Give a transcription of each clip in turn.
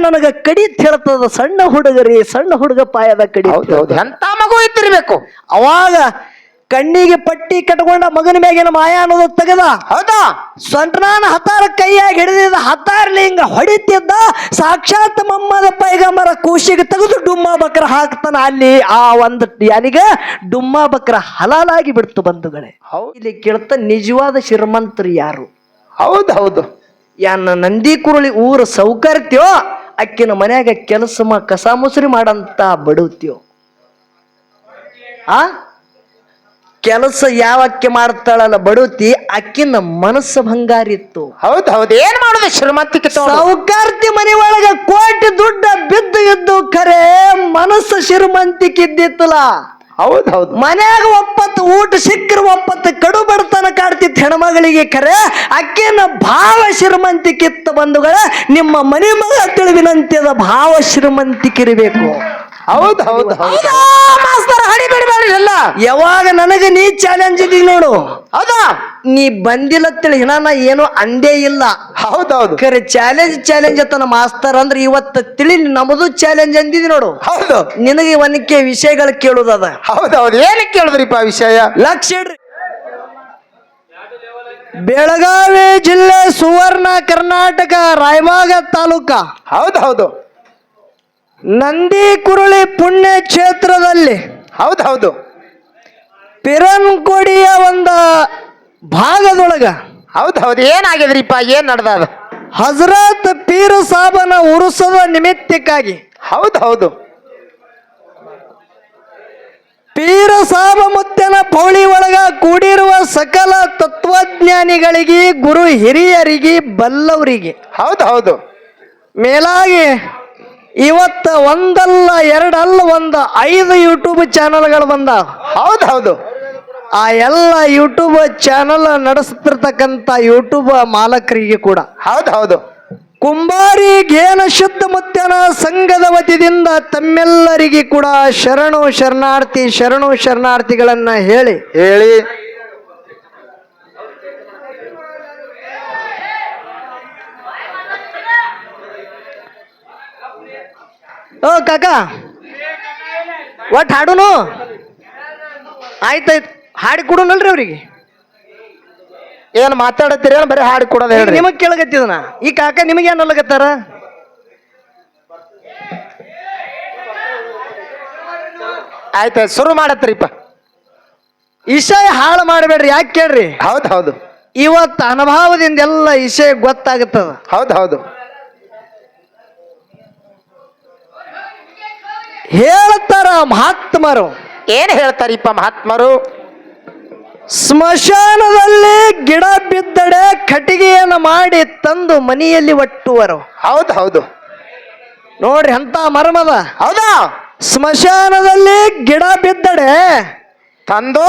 ನನಗ ಕಡಿತ್ ಹೇಳ್ತದ ಸಣ್ಣ ಹುಡುಗರಿ ಸಣ್ಣ ಹುಡುಗ ಪಾಯದ ಕಡಿ ಎಂತ ಮಗು ಇತ್ತಿರ್ಬೇಕು ಅವಾಗ ಕಣ್ಣಿಗೆ ಪಟ್ಟಿ ಕಟ್ಕೊಂಡ ಮಗನ ಮ್ಯಾಗಿನ ಮಾಯ ಅನ್ನೋದು ತೆಗದ ಹೌದಾ ಸೊಂಟನಾನ ಹತಾರ ಕೈಯಾಗಿ ಹಿಡಿದಿದ್ದ ಹತಾರ್ಲಿಂಗ ಹೊಡಿತಿದ್ದ ಸಾಕ್ಷಾತ್ ಮಮ್ಮದ ಪೈಗಂಬರ ಕೂಶಿಗೆ ತೆಗೆದು ಡುಮ್ಮ ಬಕ್ರ ಹಾಕ್ತಾನ ಅಲ್ಲಿ ಆ ಒಂದು ಯಾರಿಗ ಡುಮ್ಮ ಬಕ್ರ ಹಲಾಲಾಗಿ ಬಿಡ್ತು ಬಂಧುಗಳೇ ಇಲ್ಲಿ ಕೇಳ್ತ ನಿಜವಾದ ಶ್ರೀಮಂತರು ಯಾರು ಹೌದು ಹೌದು ಯಾನ ನಂದಿ ಕುರುಳಿ ಊರ ಸೌಕರ್ತ್ಯೋ ಅಕ್ಕಿನ ಮನ್ಯಾಗ ಕೆಲಸ ಕಸ ಮುಸುರಿ ಮಾಡಂತ ಬಡುತ್ಯೋ ಆ ಕೆಲಸ ಯಾವ ಅಕ್ಕಿ ಮಾಡ್ತಾಳಲ್ಲ ಬಡುತಿ ಅಕ್ಕಿನ ಮನಸ್ಸು ಬಂಗಾರಿತ್ತು ಹೌದು ಹೌದು ಏನ್ ಮಾಡುದು ಶ್ರೀಮಂತಿಕೆ ಸೌಕಾರ್ತಿ ಮನೆ ಒಳಗ ಕೋಟಿ ದುಡ್ಡ ಬಿದ್ದು ಇದ್ದು ಖರೆ ಮನಸ್ಸು ಶ್ರೀಮಂತಿಕೆ ಇದ್ದಿತ್ತಲ್ಲ ಹೌದು ಹೌದು ಮನ್ಯಾಗ ಒಪ್ಪತ್ತು ಊಟ ಸಿಕ್ಕರು ಒಪ್ಪತ್ತು ಕಡು ಬಡತನ ಕಾಡ್ತಿತ್ತು ಹೆಣ್ಮಗಳಿಗೆ ಖರೆ ಅಕ್ಕಿನ ಭಾವ ಶ್ರೀಮಂತಿಕಿತ್ತು ಬಂಧುಗಳ ನಿಮ್ಮ ಮನೆ ಮಗ ತಿಳಿವಿನಂತ್ಯದ ಭಾವ ಶ್ರೀಮಂತಿಕೆ ಇರಬೇಕು ಹೌದು ಹೌದು ಹೌದು ಮಾಸ್ತರ್ ಹಡಿ ಬಿಡಬೇಡ್ರಿ ಎಲ್ಲ ಯಾವಾಗ ನನಗ ನೀ ಚಾಲೆಂಜ್ ಇದೀಗ ನೋಡು ಹೌದಾ ನೀ ಬಂದಿಲ್ಲ ತಿಳಿ ನಾ ಏನು ಅಂದೇ ಇಲ್ಲ ಹೌದೌದು ಖರೆ ಚಾಲೆಂಜ್ ಅತ್ತನ ಮಾಸ್ತರ್ ಅಂದ್ರೆ ಇವತ್ತು ತಿಳಿ ನಮ್ಮದು ಚಾಲೆಂಜ್ ಅಂದಿದಿ ನೋಡು ಹೌದು ನಿನಗೆ ಒನಕ್ಕೆ ವಿಷಯಗಳು ಕೇಳುದದ ಹೌದೌದು ಏನಕ್ಕೆ ಕೇಳಿದ್ರಿಪ್ಪ ವಿಷಯ ಲಕ್ಷ ಇಡ್ರಿ ಬೆಳಗಾವಿ ಜಿಲ್ಲೆ ಸುವರ್ಣ ಕರ್ನಾಟಕ ರಾಯಬಾಗ ತಾಲೂಕ ಹೌದು ಹೌದು ನಂದಿ ಕುರುಳಿ ಪುಣ್ಯ ಕ್ಷೇತ್ರದಲ್ಲಿ ಹೌದು ಹೌದು ಪಿರನ್ಕೋಡಿಯ ಒಂದು ಭಾಗದೊಳಗ ಹೌದು ಹೌದು ಏನಾಗಿದ್ರಿಪ್ಪ ಏನ್ ನಡ್ದ ಅದು ಹಜರತ್ ಪೀರ್ ಸಾಬನ ಉರುಸದ ನಿಮಿತ್ತಕ್ಕಾಗಿ ಹೌದು ಹೌದು ಪೀರ ಸಾಬ ಮುತ್ತನ ಪೌಳಿ ಒಳಗ ಕೂಡಿರುವ ಸಕಲ ತತ್ವಜ್ಞಾನಿಗಳಿಗೆ ಗುರು ಹಿರಿಯರಿಗೆ ಬಲ್ಲವರಿಗೆ ಹೌದು ಹೌದು ಮೇಲಾಗಿ ಇವತ್ತ ಒಂದಲ್ಲ ಎರಡಲ್ಲ ಒಂದು 5 ಯೂಟ್ಯೂಬ್ ಚಾನಲ್ಗಳು ಬಂದ ಹೌದು ಹೌದು ಆ ಎಲ್ಲ ಯೂಟ್ಯೂಬ್ ಚಾನಲ್ ನಡೆಸುತ್ತಿರ್ತಕ್ಕಂಥ ಯೂಟ್ಯೂಬ್ ಮಾಲಕರಿಗೆ ಕೂಡ ಹೌದು ಹೌದು ಕುಂಬಾರಿ ಘೇನ ಶುದ್ಧ ಮುತ್ಯನ ಸಂಘದ ವತಿಯಿಂದ ತಮ್ಮೆಲ್ಲರಿಗೆ ಕೂಡ ಶರಣು ಶರಣಾರ್ಥಿಗಳನ್ನ ಹೇಳಿ ಓ ಕಾಕ ಒಟ್ಟು ಹಾಡುನು ಆಯ್ತಾಯ್ತು ಹಾಡಿ ಕೊಡುನಲ್ರಿ ಅವ್ರಿಗೆ ಏನ್ ಮಾತಾಡತ್ತೀರಿ ಏನ್ ಬರೀ ಹಾಡಿ ಕೊಡೋದು ಹೇಳ್ರಿ ನಿಮಗ್ ಕೇಳಗತ್ತಿದನ ಈ ಕಾಕ ನಿಮಗೆ ಏನ್ ಅಲ್ಲಗತ್ತಾರ ಆಯ್ತಾಯ್ತು ಶುರು ಮಾಡತ್ರಿಪ್ಪ ವಿಷಯ ಹಾಳು ಮಾಡಬೇಡ್ರಿ ಯಾಕೆ ಕೇಳ್ರಿ ಹೌದು ಹೌದು ಇವತ್ತು ಅನುಭವದಿಂದ ಎಲ್ಲ ವಿಷಯ ಗೊತ್ತಾಗುತ್ತದ ಹೌದು ಹೌದು ಹೇಳ್ತಾರ ಮಹಾತ್ಮರು ಏನ್ ಹೇಳ್ತಾರಿಪ್ಪ ಮಹಾತ್ಮರು ಸ್ಮಶಾನದಲ್ಲಿ ಗಿಡ ಬಿದ್ದಡೆ ಕಟ್ಟಿಗೆಯನ್ನು ಮಾಡಿ ತಂದು ಮನೆಯಲ್ಲಿ ಒಟ್ಟುವರು ಹೌದು ಹೌದು ನೋಡ್ರಿ ಅಂತ ಮರ್ಮದ ಹೌದಾ ಸ್ಮಶಾನದಲ್ಲಿ ಗಿಡ ಬಿದ್ದಡೆ ತಂದು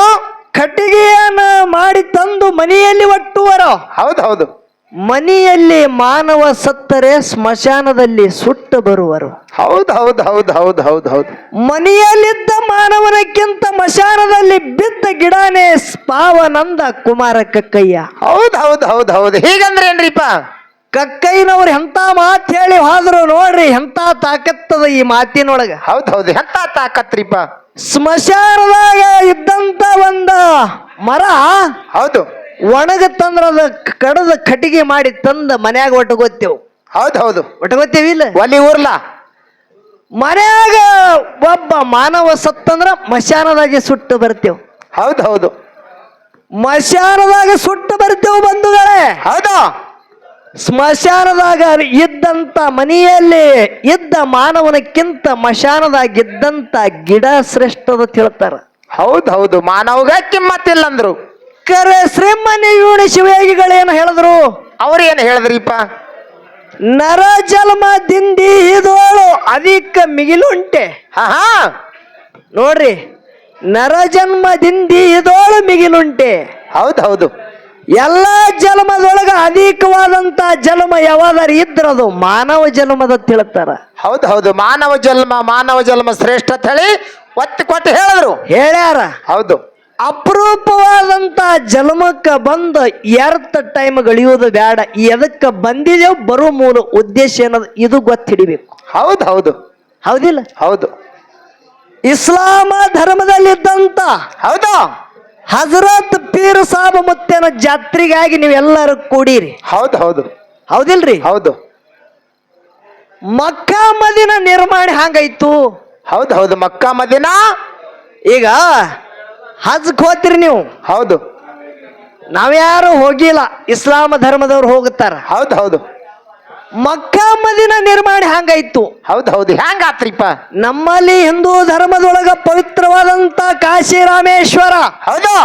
ಕಟ್ಟಿಗೆಯನ್ನು ಮಾಡಿ ತಂದು ಮನೆಯಲ್ಲಿ ಒಟ್ಟುವರು ಹೌದು ಹೌದು ಮನೆಯಲ್ಲಿ ಮಾನವ ಸತ್ತರೆ ಸ್ಮಶಾನದಲ್ಲಿ ಸುಟ್ಟು ಬರುವರು ಹೌದು ಹೌದು ಹೌದು ಹೌದು ಹೌದು ಹೌದು ಮನೆಯಲ್ಲಿದ್ದ ಮಾನವನಕ್ಕಿಂತ ಮಶಾನದಲ್ಲಿ ಬಿದ್ದ ಗಿಡನೇ ಪಾವನಂದ ಕುಮಾರ ಕಕ್ಕಯ್ಯ ಹೌದು ಹೌದು ಹೌದು ಹೌದು ಹೀಗಂದ್ರೆ ಏನ್ರಿಪ್ಪ ಕಕ್ಕಯ್ಯನವ್ರು ಎಂತ ಮಾತು ಹೇಳಿ ಹೋದ್ರು ನೋಡ್ರಿ ಎಂತ ತಾಕತ್ತದ ಈ ಮಾತಿನೊಳಗ ಹೌದು ಹೌದು ಎಂತ ತಾಕತ್ರಿಪ್ಪ ಸ್ಮಶಾನದಾಗ ಇದ್ದಂತ ಒಂದ ಮರ ಹೌದು ಒಣಗತ್ತಂದ್ರ ಅದ ಕಡದ ಕಟ್ಟಿಗೆ ಮಾಡಿ ತಂದ ಮನ್ಯಾಗ ಒಟ್ಟಗೊತ್ತೇವು ಹೌದು ಹೌದು ಒಟ್ಟಗೊತ್ತೇವಿ ಇಲ್ಲ ಒಲಿ ಊರ್ಲಾ ಮನ್ಯಾಗ ಒಬ್ಬ ಮಾನವ ಸತ್ತಂದ್ರ ಮಶಾನದಾಗೆ ಸುಟ್ಟು ಬರ್ತೇವ್ ಹೌದು ಹೌದು ಮಶಾನದಾಗ ಸುಟ್ಟು ಬರ್ತೇವ್ ಬಂಧುಗಳೇ ಹೌದು ಸ್ಮಶಾನದಾಗ ಇದ್ದಂತ ಮನೆಯಲ್ಲಿ ಇದ್ದ ಮಾನವನಕ್ಕಿಂತ ಮಶಾನದಾಗಿದ್ದಂತ ಗಿಡ ಶ್ರೇಷ್ಠದ ತಿಳ್ತಾರ ಹೌದು ಹೌದು ಮಾನವಗ ಕಿಮ್ಮತ್ತಿಲ್ಲ ಅಂದ್ರು ಕರೆ ಶ್ರೀಮನಿ ಶಿವಯೋಗಿಗಳೇನು ಹೇಳಿದ್ರು ಅವ್ರೇನು ಹೇಳಿದ್ರಿಪ್ಪ ನರ ಜನ್ಮದಿಂದಿ ಇದೋಳು ಅಧಿಕ ಮಿಗಿಲುಂಟೆ ಹಾ ನೋಡ್ರಿ ನರ ಜನ್ಮದಿಂದಿ ಇದೋಳು ಮಿಗಿಲುಂಟೆ ಹೌದು ಹೌದು ಎಲ್ಲ ಜನ್ಮದೊಳಗ ಅಧಿಕವಾದಂತ ಜನ್ಮ ಯಾವಾದಾರ ಇದ್ರದು ಮಾನವ ಜನ್ಮದ ತಿಳ್ತಾರ ಹೌದು ಹೌದು ಮಾನವ ಜನ್ಮ ಶ್ರೇಷ್ಠ ಹೇಳಿ ಒತ್ತಿ ಕೊಟ್ಟು ಹೇಳಿದ್ರು ಹೇಳ್ಯಾರ ಹೌದು ಅಪರೂಪವಾದಂತ ಜನ್ಮಕ್ಕ ಬಂದ ಎರ್ತ ಟೈಮ್ ಗಳಿಯೋದು ಬೇಡ. ಎದಕ್ಕ ಬಂದಿದೇವ್ ಬರೋ ಮೂಲ ಉದ್ದೇಶ ಏನದು ಇದು ಗೊತ್ತಿಡಿಬೇಕು. ಹೌದು ಹೌದು ಹೌದಿಲ್ಲ? ಹೌದು ಇಸ್ಲಾಮ ಧರ್ಮದಲ್ಲಿದ್ದಂತ ಹೌದು ಹಜರತ್ ಪೀರ್ ಸಾಬ್ ಮುತ್ತೇನ ಜಾತ್ರೆಗಾಗಿ ನೀವೆಲ್ಲರೂ ಕೂಡಿರಿ. ಹೌದು ಹೌದು ಹೌದಿಲ್ರಿ? ಹೌದು ಮಕ್ಕಾ ಮದಿನ ನಿರ್ಮಾಣ ಹಂಗಾಯ್ತು. ಹೌದು ಹೌದು ಮಕ್ಕಾ ಮದಿನಾ. ಈಗ ಹಜ್ಗೆ ಹೋಗ್ತೀರಿ ನೀವು, ಹೌದು ನಾವ್ಯಾರು ಹೋಗಿಲ್ಲ, ಇಸ್ಲಾಮ ಧರ್ಮದವ್ರು ಹೋಗುತ್ತಾರ. ಹೌದು ಹೌದು ಮಕ್ಕಾ ಮದಿನ ನಿರ್ಮಾಣ ಹಂಗಾಯ್ತು. ಹೌದು ಹೌದು ಹೆಂಗಾತ್ರಿಪ್ಪ? ನಮ್ಮಲ್ಲಿ ಹಿಂದೂ ಧರ್ಮದೊಳಗ ಪವಿತ್ರವಾದಂತ ಕಾಶಿ ರಾಮೇಶ್ವರ. ಹೌದು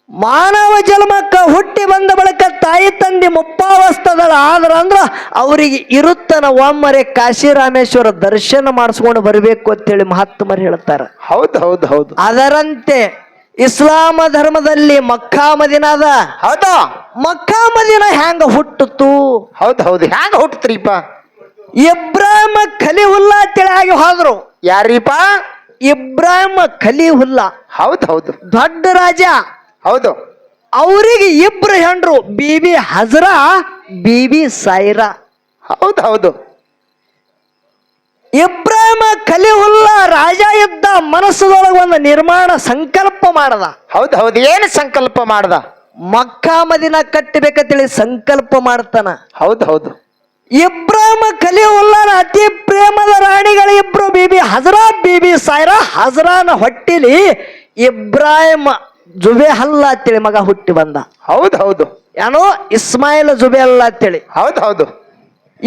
ಮಾನವ ಜನ್ಮಕ್ಕ ಹುಟ್ಟಿ ಬಂದ ಬಳಿಕ ತಾಯಿ ತಂದೆ ಮುಪ್ಪಾವಸ್ತದಳ ಅಂದ್ರ ಅವರಿಗೆ ಇರುತ್ತನ ಒಮ್ಮರೆ ಕಾಶಿ ರಾಮೇಶ್ವರ ದರ್ಶನ ಮಾಡಿಸ್ಕೊಂಡು ಬರಬೇಕು ಅಂತೇಳಿ ಮಹಾತ್ಮರು ಹೇಳ್ತಾರ. ಹೌದು ಹೌದು ಹೌದು ಅದರಂತೆ ಇಸ್ಲಾಮ ಧರ್ಮದಲ್ಲಿ ಮಕ್ಕಾ ಮದಿನಾದ. ಹೌದು ಮಕ್ಕಾ ಮದಿನ ಹ್ಯಾಂಗ ಹುಟ್ಟಿತು? ಹೌದು ಹೌದು ಹೆಂಗ ಹುಟ್ಟತ್ರಿಪ್ಪ? ಇಬ್ರಾಹಿಂ ಖಲೀಹುಲ್ಲಾ ತಿಳಾಗಿ ಹೋದ್ರು. ಯಾರೀಪ? ಇಬ್ರಾಹಿಂ ಖಲೀಹುಲ್ಲಾ. ಹೌದು ಹೌದು ದೊಡ್ಡ ರಾಜ. ಹೌದು ಅವರಿಗೆ ಇಬ್ರು ಹೆಂಡ್ರು, ಬೀಬಿ ಹಜರಾ, ಬೀಬಿ ಸೈರಾ. ಹೌದು ಹೌದು ಇಬ್ರಾಹಿಂ ಖಲೀಹುಲ್ಲಾ ರಾಜ ಇದ್ದ ಮನಸ್ಸದೊಳಗೆ ಒಂದು ನಿರ್ಮಾಣ ಸಂಕಲ್ಪ ಮಾಡದ. ಹೌದು ಹೌದು ಏನು ಸಂಕಲ್ಪ ಮಾಡ್ದ? ಮಕ್ಕಾ ಮದಿನ ಕಟ್ಟಬೇಕಂತೇಳಿ ಸಂಕಲ್ಪ ಮಾಡ್ತಾನ. ಹೌದು ಹೌದು ಇಬ್ರಾಹಿಂ ಖಲೀಹುಲ್ಲಾನ ಅತಿ ಪ್ರೇಮದ ರಾಣಿಗಳು ಇಬ್ರು, ಬೀಬಿ ಹಜರಾ, ಬೀಬಿ ಸೈರಾ. ಹಜರಾನ ಹೊಟ್ಟಿಲಿ ಇಬ್ರಾಹಿಂ ಜುಬೇಹಲ್ಲ ಅಂತೇಳಿ ಮಗ ಹುಟ್ಟಿ ಬಂದ. ಹೌದು ಹೌದು ಏನೋ ಇಸ್ಮಾಯಿಲ್ ಜುಬೇಹಲ್ಲ ಅಂತೇಳಿ. ಹೌದು ಹೌದು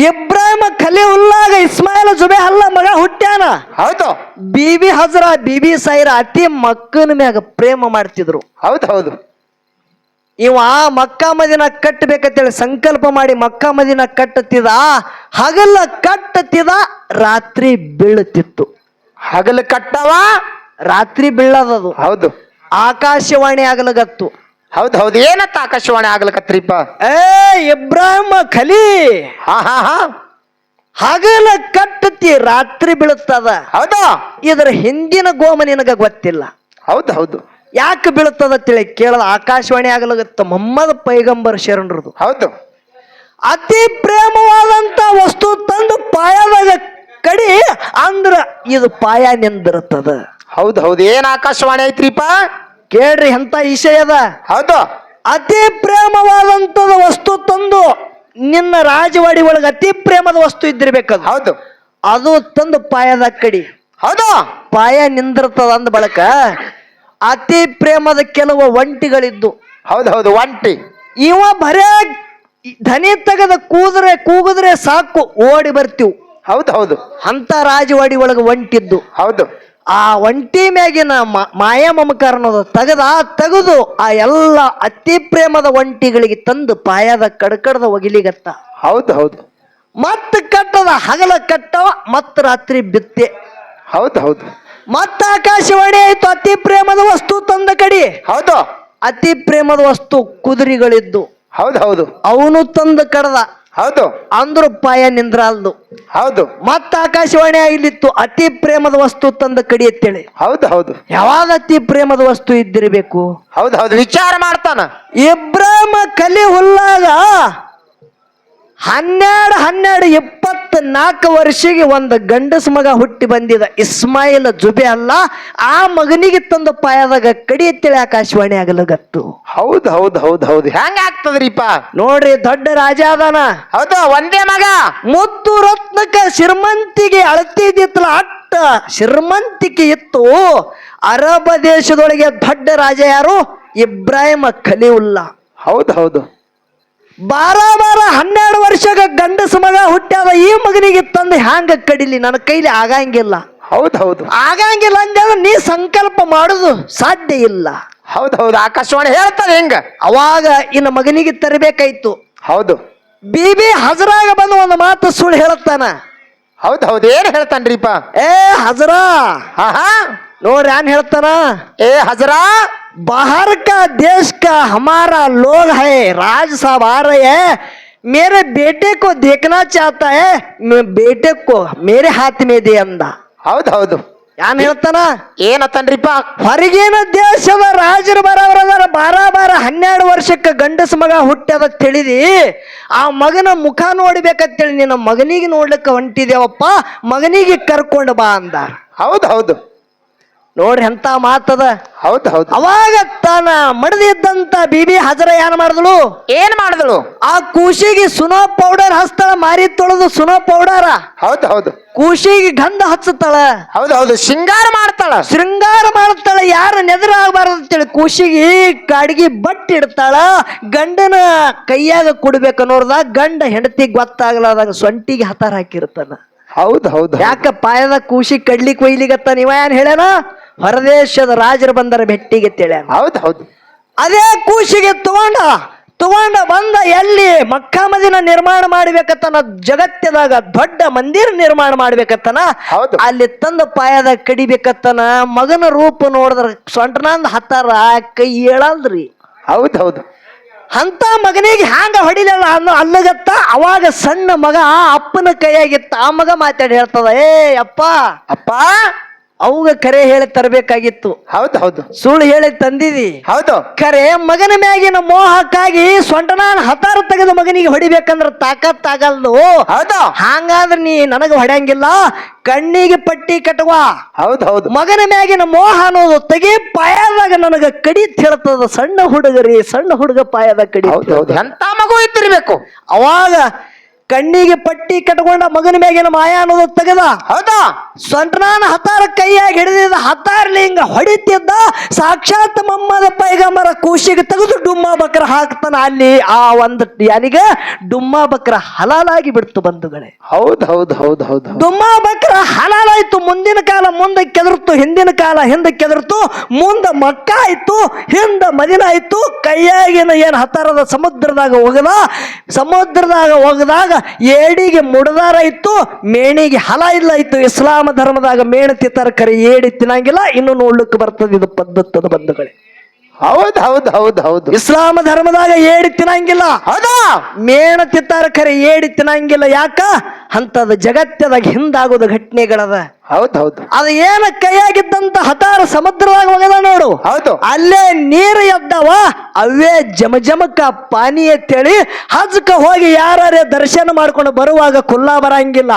ಇಬ್ರಾಹಿಂ ಖಲೀಹುಲ್ಲಾಗ ಇಸ್ಮಾಯಿಲ್ ಜುಬೇಹಲ್ಲ ಮಗ ಹುಟ್ಟ್ಯಾನ. ಹೌದು ಬೀಬಿ ಹಜರಾ, ಬೀಬಿ ಸೈರಾ ಅತಿ ಮಕ್ಕನ ಮ್ಯಾಗ ಪ್ರೇಮ ಮಾಡ್ತಿದ್ರು. ಹೌದು ಹೌದು ಇವ ಮಕ್ಕಾ ಮದಿನ ಕಟ್ಟಬೇಕಂತೇಳಿ ಸಂಕಲ್ಪ ಮಾಡಿ ಮಕ್ಕಾ ಮದಿನ ಕಟ್ಟುತ್ತಿದ. ಹಗಲ ಕಟ್ಟುತ್ತಿದ, ರಾತ್ರಿ ಬೀಳುತ್ತಿತ್ತು. ಹಗಲು ಕಟ್ಟವ, ರಾತ್ರಿ ಬೀಳದದು. ಹೌದು ಆಕಾಶವಾಣಿ ಆಗಲಗತ್ತು. ಹೌದು ಹೌದು ಏನತ್ತ ಆಕಾಶವಾಣಿ ಆಗ್ಲಕತ್ರಿಪ್ಪ? ಇಬ್ರಾಹಿಂ ಖಲೀ ಹಾ ಹಾ ಹಾ ಹಗಲ ಕಟ್ಟತಿ, ರಾತ್ರಿ ಬೀಳುತ್ತದ. ಹೌದು ಇದರ ಹಿಂದಿನ ಗೋಮ ನಿನಗ ಗೊತ್ತಿಲ್ಲ. ಹೌದು ಹೌದು ಯಾಕೆ ಬೀಳುತ್ತದ ತಿಳಿ ಕೇಳದ. ಆಕಾಶವಾಣಿ ಆಗಲಾಗತ್ತ ಮೊಹಮ್ಮದ್ ಪೈಗಂಬರ್ ಶರಣರದು. ಹೌದು ಅತಿ ಪ್ರೇಮವಾದಂತ ವಸ್ತು ತಂದು ಪಾಯದಾಗ ಕಡಿ ಅಂದ್ರ ಇದು ಪಾಯ ನಿಂದಿರುತ್ತದ. ಹೌದು ಹೌದು ಏನ್ ಆಕಾಶವಾಣಿ ಐತ್ರಿಪ್ಪ? ಕೇಳ್ರಿ ಎಂತ ವಿಷಯ ಅದ. ಹೌದು ಅತಿ ಪ್ರೇಮವಾದಂತದ ವಸ್ತು ತಂದು ನಿನ್ನ ರಾಜವಾಡಿ ಒಳಗ ಅತಿ ಪ್ರೇಮದ ವಸ್ತು ಇದ್ದಿರ್ಬೇಕದು. ಹೌದು ಅದು ತಂದು ಪಾಯದ ಕಡಿ, ಹೌದು ಪಾಯ ನಿಂದಿರ್ತದ ಅಂದ ಬಳಕ ಅತಿ ಪ್ರೇಮದ ಕೆಲವು ಒಂಟಿಗಳಿದ್ದು. ಹೌದು ಹೌದು ಒಂಟಿ. ಇವ ಬರೇ ಧನಿ ತೆಗೆದ ಕೂಗಿದ್ರೆ ಸಾಕು ಓಡಿ ಬರ್ತೀವಿ. ಹೌದು ಹೌದು ಅಂತ ರಾಜವಾಡಿ ಒಳಗ ಒಂಟಿದ್ದು. ಹೌದು ಆ ಒಂಟಿ ಮ್ಯಾಗಿನ ಮಾಯ ಮಮಕಾರ ಅನ್ನೋದು ತೆಗೆದು ಆ ಎಲ್ಲ ಅತಿ ಪ್ರೇಮದ ಒಂಟಿಗಳಿಗೆ ತಂದು ಪಾಯದ ಕಡ್ಕಡದ ಒಗಿಲಿಗತ್ತ. ಹೌದು ಹೌದು ಮತ್ತ ಕಟ್ಟದ ಹಗಲ ಕಟ್ಟವ, ಮತ್ತ ರಾತ್ರಿ ಬಿತ್ತೆ. ಹೌದು ಹೌದು ಮತ್ತ ಆಕಾಶವಾಣಿ ಆಯ್ತು. ಅತಿ ಪ್ರೇಮದ ವಸ್ತು ತಂದ ಕಡಿ. ಹೌದು ಅತಿ ಪ್ರೇಮದ ವಸ್ತು ಕುದುರೆಗಳಿದ್ದು. ಹೌದು ಹೌದು ಅವನು ತಂದ ಕಡದ. ಹೌದು ಅಂದ್ರು ಪಾಯ ನಿಂದ್ರಲ್ದು. ಹೌದು ಮತ್ತ ಆಕಾಶವಾಣಿ ಆಗಿಲ್ಲಿತ್ತು. ಅತಿ ಪ್ರೇಮದ ವಸ್ತು ತಂದ ಕಡಿ ಅಂತೇಳಿ. ಹೌದು ಹೌದು ಯಾವಾಗ ಅತಿ ಪ್ರೇಮದ ವಸ್ತು ಇದ್ದಿರಬೇಕು? ಹೌದು ಹೌದು ವಿಚಾರ ಮಾಡ್ತಾನ. ಇಬ್ರಾಹಿಂ ಖಲೀಹುಲ್ಲಾಗ 24 ವರ್ಷಿಗೆ ಒಂದು ಗಂಡಸ ಮಗ ಹುಟ್ಟಿ ಬಂದಿದ, ಇಸ್ಮಾಯಿಲ್ ಜುಬೇಹಲ್ಲ. ಆ ಮಗನಿಗೆ ತಂದು ಪಾಯದಾಗ ಕಡಿ ಅಂತೇಳಿ ಆಕಾಶವಾಣಿ ಆಗಲಗತ್ತು. ಹೌದು ಹೌದು ಹೌದು ಹೌದು ಹೆಂಗ ಆಗ್ತದ್ರಿಪ್ಪ? ನೋಡ್ರಿ, ದೊಡ್ಡ ರಾಜ ಅದಾನ. ಹೌದು ಒಂದೇ ಮಗ. ಮುತ್ತು ರತ್ನಕ ಶ್ರೀಮಂತಿಗೆ ಅಳತಿದ್ದಿತ್ತಲ್ಲ, ಅಟ್ಟ ಶ್ರೀಮಂತಿಕೆ ಇತ್ತು. ಅರಬ ದೇಶದೊಳಗೆ ದೊಡ್ಡ ರಾಜ ಯಾರು? ಇಬ್ರಾಹಿಂ ಖಲೀಹುಲ್ಲಾ. ಹೌದು ಹೌದು 12 ವರ್ಷಗ ಗಂಡಸ ಮಗ ಹುಟ್ಟ್ಯಾದ. ಈ ಮಗನಿಗೆ ತಂದು ಹ್ಯಾಂಗ ಕಡಿಲಿ? ನನ್ನ ಕೈಲಿ ಆಗಂಗಿಲ್ಲ. ಹೌದು ಹೌದು ಆಗಂಗಿಲ್ಲ ಅಂದಾಗ ನೀ ಸಂಕಲ್ಪ ಮಾಡುದು ಸಾಧ್ಯ ಇಲ್ಲ. ಹೌದು ಹೌದು ಆಕಾಶವಾಣಿ ಹೇಳ್ತಾರೆ ಹೆಂಗ. ಅವಾಗ ಇನ್ನು ಮಗನಿಗೆ ತರಬೇಕಾಯ್ತು. ಹೌದು ಬೀಬಿ ಹಜರಾಗ ಬಂದು ಒಂದು ಮಾತು ಸುಳ್ಳು ಹೇಳುತ್ತಾನ. ಹೌದು ಹೌದು ಏನ್ ಹೇಳ್ತಾನ್ರಿಪ್ಪ? ಹಜರಾ, ಹಾ ಹಾ ನೋಡ್ರಿ ಏನ್ ಹೇಳ್ತಾನ. ಹಜರಾ, बाहर का देश का हमारा लोग है, राज साहब आ रहे हैं, मेरे बेटे को देखना चाहता है, मैं बेटे को मेरे हाथ में दे अंदा. ಹೌದು ಹೌದು ಯಾನ್ ಹೇಳ್ತಾನ ಏನತ್ತನ್ರಿಪ್ಪ? ಹೊರಗಿನ ದೇಶದ ರಾಜರು ಬರವರದಾರ 12 ವರ್ಷಕ್ಕೆ ಗಂಡಸ ಮಗ ಹುಟ್ಟ್ಯದ ತಿಳಿದಿ ಆ ಮಗನ ಮುಖ ನೋಡ್ಬೇಕಂತೇಳಿ ನಿನ್ನ ಮಗನಿಗೆ ನೋಡ್ಲಿಕ್ಕೆ ಹೊಂಟಿದೇವಪ್ಪ, ಮಗನಿಗೆ ಕರ್ಕೊಂಡು ಬಾ ಅಂದಾರ. ಹೌದು ಹೌದು ನೋಡ್ರಿ ಎಂತ ಮಾತದ. ಹೌದು ಹೌದು. ಅವಾಗ ತಾನ ಮಡದಿದ್ದಂತ ಬಿಬಿ ಹಜರ ಏನ್ ಮಾಡಿದಳು? ಏನ್ ಮಾಡಿದಳು? ಆ ಕೂಸಿಗೆ ಸುನೋ ಪೌಡರ್ ಹಚ್ತಾಳ, ಮಾರಿ ತೊಳೆದು ಸುನೋ ಪೌಡರ. ಹೌದು ಹೌದು. ಕೂಸಿಗೆ ಗಂಧ ಹಚ್ಚತಾಳ. ಹೌದು ಹೌದು. ಶೃಂಗಾರ ಮಾಡ್ತಾಳ. ಶೃಂಗಾರ ಮಾಡ್ತಾಳ, ಯಾರು ನೆದರಾಗಬಾರ್ದು ಅಂತೇಳಿ ಕೂಸಿಗೆ ಕಾಡಿಗೆ ಬಟ್ಟೆ ಇಡ್ತಾಳ. ಗಂಡನ ಕೈಯಾಗ ಕೊಡ್ಬೇಕು ನೋಡ್ದಾಗ ಗಂಡ ಹೆಂಡತಿ ಗೊತ್ತಾಗ್ಲಾದಾಗ ಸೊಂಟಿಗೆ ಹತಾರ ಹಾಕಿರ್ತಾನ. ಹೌದು ಹೌದು. ಯಾಕ ಪಾಯದ ಕೂಸಿ ಕಡ್ಲಿಕ್ ಒಯ್ಲಿಗತ್ತ ನೀವ ಏನ್ ಹೇಳ್ಯಾನ? ಹೊರದೇಶದ ರಾಜರು ಬಂದರ ಭೆಟ್ಟಿಗೆ ತಿಳ್ಯಾನ. ಹೌದು ಹೌದು. ಅದೇ ಕೂಸಿಗೆ ತಗೊಂಡ ಬಂದ ಎಲ್ಲಿ ಮಕ್ಕಾ ಮದಿನ ನಿರ್ಮಾಣ ಮಾಡ್ಬೇಕತ್ತನ, ಜಗತ್ತದಾಗ ದೊಡ್ಡ ಮಂದಿರ ನಿರ್ಮಾಣ ಮಾಡ್ಬೇಕತ್ತನ. ಹೌದು. ಅಲ್ಲಿ ತಂದ ಪಾಯದ ಕಡಿಬೇಕತ್ತನ. ಮಗನ ರೂಪ ನೋಡಿದ್ರ ಸೊಂಟನಂದ ಹತ್ತಾರ, ಕೈ ಹೇಳಲ್ರಿ. ಹೌದು ಹೌದು. ಅಂತ ಮಗನಿಗೆ ಹ್ಯಾಂಗ ಹೊಡಿಲಿಲ್ಲ ಅನ್ನೋ ಅಲ್ಲಗತ್ತ. ಅವಾಗ ಸಣ್ಣ ಮಗ ಅಪ್ಪನ ಕೈಯಾಗಿತ್ತ. ಆ ಮಗ ಮಾತಾಡಿ ಹೇಳ್ತದ, ಏ ಅಪ್ಪ ಅಪ್ಪ ಅವಾಗ ಕರೆ ಹೇಳಿ ತರಬೇಕಾಗಿತ್ತು. ಹೌದು ಹೌದು. ಸುಳ್ಳು ಹೇಳಿ ತಂದಿದಿ. ಹೌದು. ಕರೆ ಮಗನ ಮ್ಯಾಗಿನ ಮೋಹಕ್ಕಾಗಿ ಸೊಂಟನಾನ್ ಹತಾರ ತೆಗೆದು ಮಗನಿಗೆ ಹೊಡಿಬೇಕಂದ್ರ ತಾಕತ್ ಆಗಲ್ದು. ಹೌದು. ಹಂಗಾದ್ರ ನೀ ನನಗ ಹೊಡ್ಯಂಗಿಲ್ಲ, ಕಣ್ಣಿಗೆ ಪಟ್ಟಿ ಕಟ್ಟುವ. ಹೌದು ಹೌದು. ಮಗನ ಮ್ಯಾಗಿನ ಮೋಹ ಅನ್ನೋದು ತೆಗಿ, ಪಾಯದಾಗ ನನಗ ಕಡಿತ್ ಹೇಳ್ತದ. ಸಣ್ಣ ಹುಡುಗರಿ, ಸಣ್ಣ ಹುಡುಗ ಪಾಯದ ಕಡಿ. ಹೌದು ಹೌದು. ಎಂತ ಮಗು ಇತ್ತಿರ್ಬೇಕು. ಅವಾಗ ಕಣ್ಣಿಗೆ ಪಟ್ಟಿ ಕಟ್ಕೊಂಡ ಮಗನ ಮ್ಯಾಗಿನ ಮಾಯ ಅನ್ನೋದು ತೆಗೆದ. ಹೌದಾ? ಸೊಂಟನಾನ ಹತಾರ ಕೈಯಾಗಿ ಹಿಡಿದಿದ್ದ, ಹತಾರ್ಲಿ ಹಿಂಗ ಹೊಡಿತಿದ್ದ. ಸಾಕ್ಷಾತ್ ಮೊಹಮ್ಮದ ಪೈಗಂಬರ ಕೂಸಿಗೆ ತೆಗೆದು ಡುಮ್ಮಾ ಬಕ್ರ ಹಾಕ್ತಾನ. ಅಲ್ಲಿ ಆ ಒಂದು ಯಾರಿಗ ಡುಮ್ಮಾ ಬಕ್ರ ಹಲಾಲಾಗಿ ಬಿಡ್ತು ಬಂಧುಗಳೇ. ಹೌದು ಹೌದು ಹೌದು ಹೌದು. ಡುಮ್ಮಾ ಬಕ್ರ ಹಲಾಲಾಯ್ತು. ಮುಂದಿನ ಕಾಲ ಮುಂದೆ ಕೆದರ್ತು, ಹಿಂದಿನ ಕಾಲ ಹಿಂದೆ ಕೆದರ್ತು. ಮುಂದ ಮಕ್ಕ ಆಯ್ತು, ಹಿಂದ ಮದಿನ ಆಯ್ತು. ಕೈಯಾಗಿನ ಏನ್ ಹತಾರದ ಸಮುದ್ರದಾಗ ಒಗದಾಗ ಏಡಿಗೆ ಮುಡದಾರ ಇತ್ತು, ಮೇಣಿಗೆ ಹಲ ಇಲ್ಲ ಇತ್ತು. ಇಸ್ಲಾಮ ಧರ್ಮದಾಗ ಮೇಣ ತಿತ್ತಾರ, ಕರೆ ಏಡಿ ತಿನ್ನಂಗಿಲ್ಲ. ಇನ್ನು ನೋಡ್ಲಿಕ್ಕೆ ಬರ್ತದೆ ಇದು ಪದ್ಧತದ ಬಂಧುಗಳೇ. ಹೌದು ಹೌದು ಹೌದು ಹೌದು. ಇಸ್ಲಾಮ ಧರ್ಮದಾಗ ಏಡಿ ತಿನ್ನಂಗಿಲ್ಲ. ಹೌದಾ? ಮೇಣ ತಿತ್ತಾರ, ಕರೆ ಏಡಿ ತಿನ್ನಂಗಿಲ್ಲ. ಯಾಕ? ಅಂತದ ಜಗತ್ತದಾಗ ಹಿಂದಾಗೋದು ಘಟನೆಗಳದ. ಹೌದು ಹೌದು. ಅದು ಏನ ಕೈಯಾಗಿದ್ದಂತ ಹತಾರ ಸಮುದ್ರದಾಗ ಹೋಗದ ನೋಡು. ಹೌದು. ಅಲ್ಲೇ ನೀರು ಎದ್ದವ, ಅವೇ ಜಮಜಮಕ ಪಾನಿ ಅಂತೇಳಿ ಹಜ್ಕ ಹೋಗಿ ಯಾರೇ ದರ್ಶನ ಮಾಡ್ಕೊಂಡು ಬರುವಾಗ ಕುಲ್ಲಾ ಬರಂಗಿಲ್ಲ.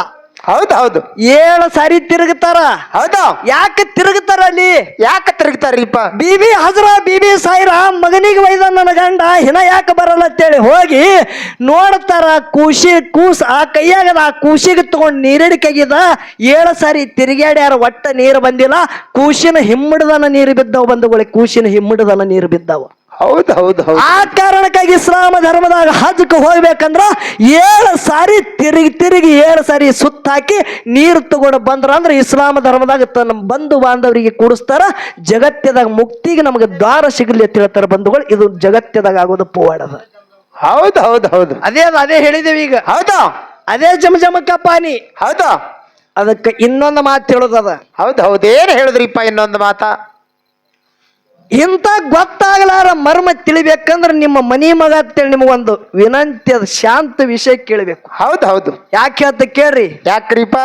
ಹೌದು ಹೌದು. 7 ಸಾರಿ ತಿರುಗುತ್ತಾರ. ಹೌದಾ? ಯಾಕೆ ತಿರುಗುತ್ತಾರ ಅಲ್ಲಿ? ಯಾಕೆ ತಿರುಗ್ತಾರಿಪ್ಪ? ಬಿಬಿ ಹಜ್ರ ಬಿಬಿ ಸಾಯಿರ ಮಗನಿಗೆ ಒಯ್ದ ನನ್ನ ಗಂಡ ಹಿನ ಯಾಕೆ ಬರಲ್ಲ ಅಂತೇಳಿ ಹೋಗಿ ನೋಡ್ತಾರ. ಕೂಸ್ ಆ ಕೈಯಾಗದ ಆ ಕೂಸಿಗೆ ತಗೊಂಡು ನೀರಿಡಿಕೆಗಿದ. 7 ಸಾರಿ ತಿರುಗಾಡ್ಯಾರ, ಒಟ್ಟ ನೀರು ಬಂದಿಲ್ಲ. ಕೂಸಿನ ಹಿಮ್ಮಡದನ ನೀರು ಬಿದ್ದವು ಬಂಧುಗಳೇ, ಕೂಸಿನ ಹಿಮ್ಮಡದನ ನೀರು ಬಿದ್ದವ. ಹೌದು ಹೌದು ಹೌದು. ಆ ಕಾರಣಕ್ಕಾಗಿ ಇಸ್ಲಾಮ ಧರ್ಮದಾಗ ಹಜ್ಗೆ ಹೋಗ್ಬೇಕಂದ್ರ 7 ಸಾರಿ ತಿರುಗಿ 7 ಸಾರಿ ಸುತ್ತ ಹಾಕಿ ನೀರು ತಗೊಂಡು ಬಂದ್ರ ಅಂದ್ರೆ ಇಸ್ಲಾಮ ಧರ್ಮದಾಗ ತನ್ನ ಬಂಧು ಬಾಂಧವರಿಗೆ ಕೂಡಿಸ್ತಾರ. ಜಗತ್ತದಾಗ ಮುಕ್ತಿಗೆ ನಮಗೆ ದ್ವಾರ ಸಿಗಲಿ ಅಂತ ಹೇಳ್ತಾರ ಬಂಧುಗಳು. ಇದು ಜಗತ್ತದಾಗ ಆಗೋದು ಪೋವಾಡದ. ಹೌದು ಹೌದು ಹೌದು. ಅದೇ ಹೇಳಿದೇವಿ ಈಗ. ಹೌದಾ? ಅದೇ ಜಮಜಮಕ ಪಾನಿ. ಹೌದಾ? ಅದಕ್ಕೆ ಇನ್ನೊಂದು ಮಾತು ಹೇಳೋದದ. ಹೌದು ಹೌದು. ಏನ್ ಹೇಳಿದ್ರಿಪ್ಪ ಇನ್ನೊಂದು ಮಾತಾ? ಇಂಥ ಗೊತ್ತಾಗಲಾರ ಮರ್ಮ ತಿಳಿಬೇಕಂದ್ರೆ ನಿಮ್ಮ ಮನಿ ಮಗ ಅಂತೇಳಿ ನಿಮಗೊಂದು ವಿನಂತಿ, ಅದು ಶಾಂತ ವಿಷಯ ಕೇಳಬೇಕು. ಹೌದು ಹೌದು. ಯಾಕೆ ಅಂತ ಕೇಳ್ರಿ. ಯಾಕ್ರಿಪ್ಪ?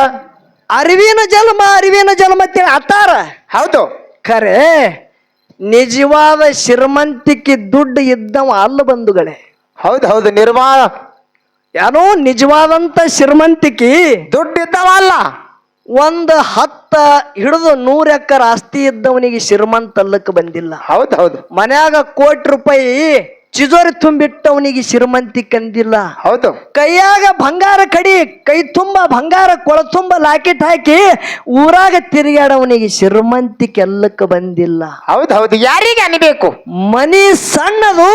ಅರಿವಿನ ಜನ್ಮ ಅಂತೇಳಿ ಅತ್ತಾರ. ಹೌದು. ಖರೆ ನಿಜವಾದ ಶ್ರೀಮಂತಿಕೆ ದುಡ್ಡು ಇದ್ದವ ಅಲ್ಲ ಬಂಧುಗಳೇ. ಹೌದು ಹೌದು. ಏನೋ ನಿಜವಾದಂತ ಶ್ರೀಮಂತಿಕೆ ದುಡ್ಡು ಇದ್ದವ ಅಲ್ಲ. 10 ಹಿಡಿದು 100 ಎಕರೆ ಆಸ್ತಿ ಇದ್ದವನಿಗೆ ಶ್ರೀಮಂತ ಅಲ್ಲಕ್ಕೆ ಬಂದಿಲ್ಲ. ಹೌದು ಹೌದು. ಮನ್ಯಾಗ ₹1,00,00,000 ಚಿಜೋರಿ ತುಂಬಿಟ್ಟವನಿಗೆ ಶ್ರೀಮಂತಿ ಕಂದಿಲ್ಲ. ಹೌದು. ಕೈಯಾಗ ಬಂಗಾರ ಕೈ ತುಂಬ ಬಂಗಾರ, ಕೊಳ ತುಂಬ ಲಾಕೆಟ್ ಹಾಕಿ ಊರಾಗ ತಿರುಗಾಡವನಿಗೆ ಶ್ರೀಮಂತಿಕೆ ಎಲ್ಲಕ್ಕೆ ಬಂದಿಲ್ಲ. ಹೌದು ಹೌದು. ಯಾರಿಗೆ ಅನ್ಬೇಕು? ಮನಿ ಸಣ್ಣದು,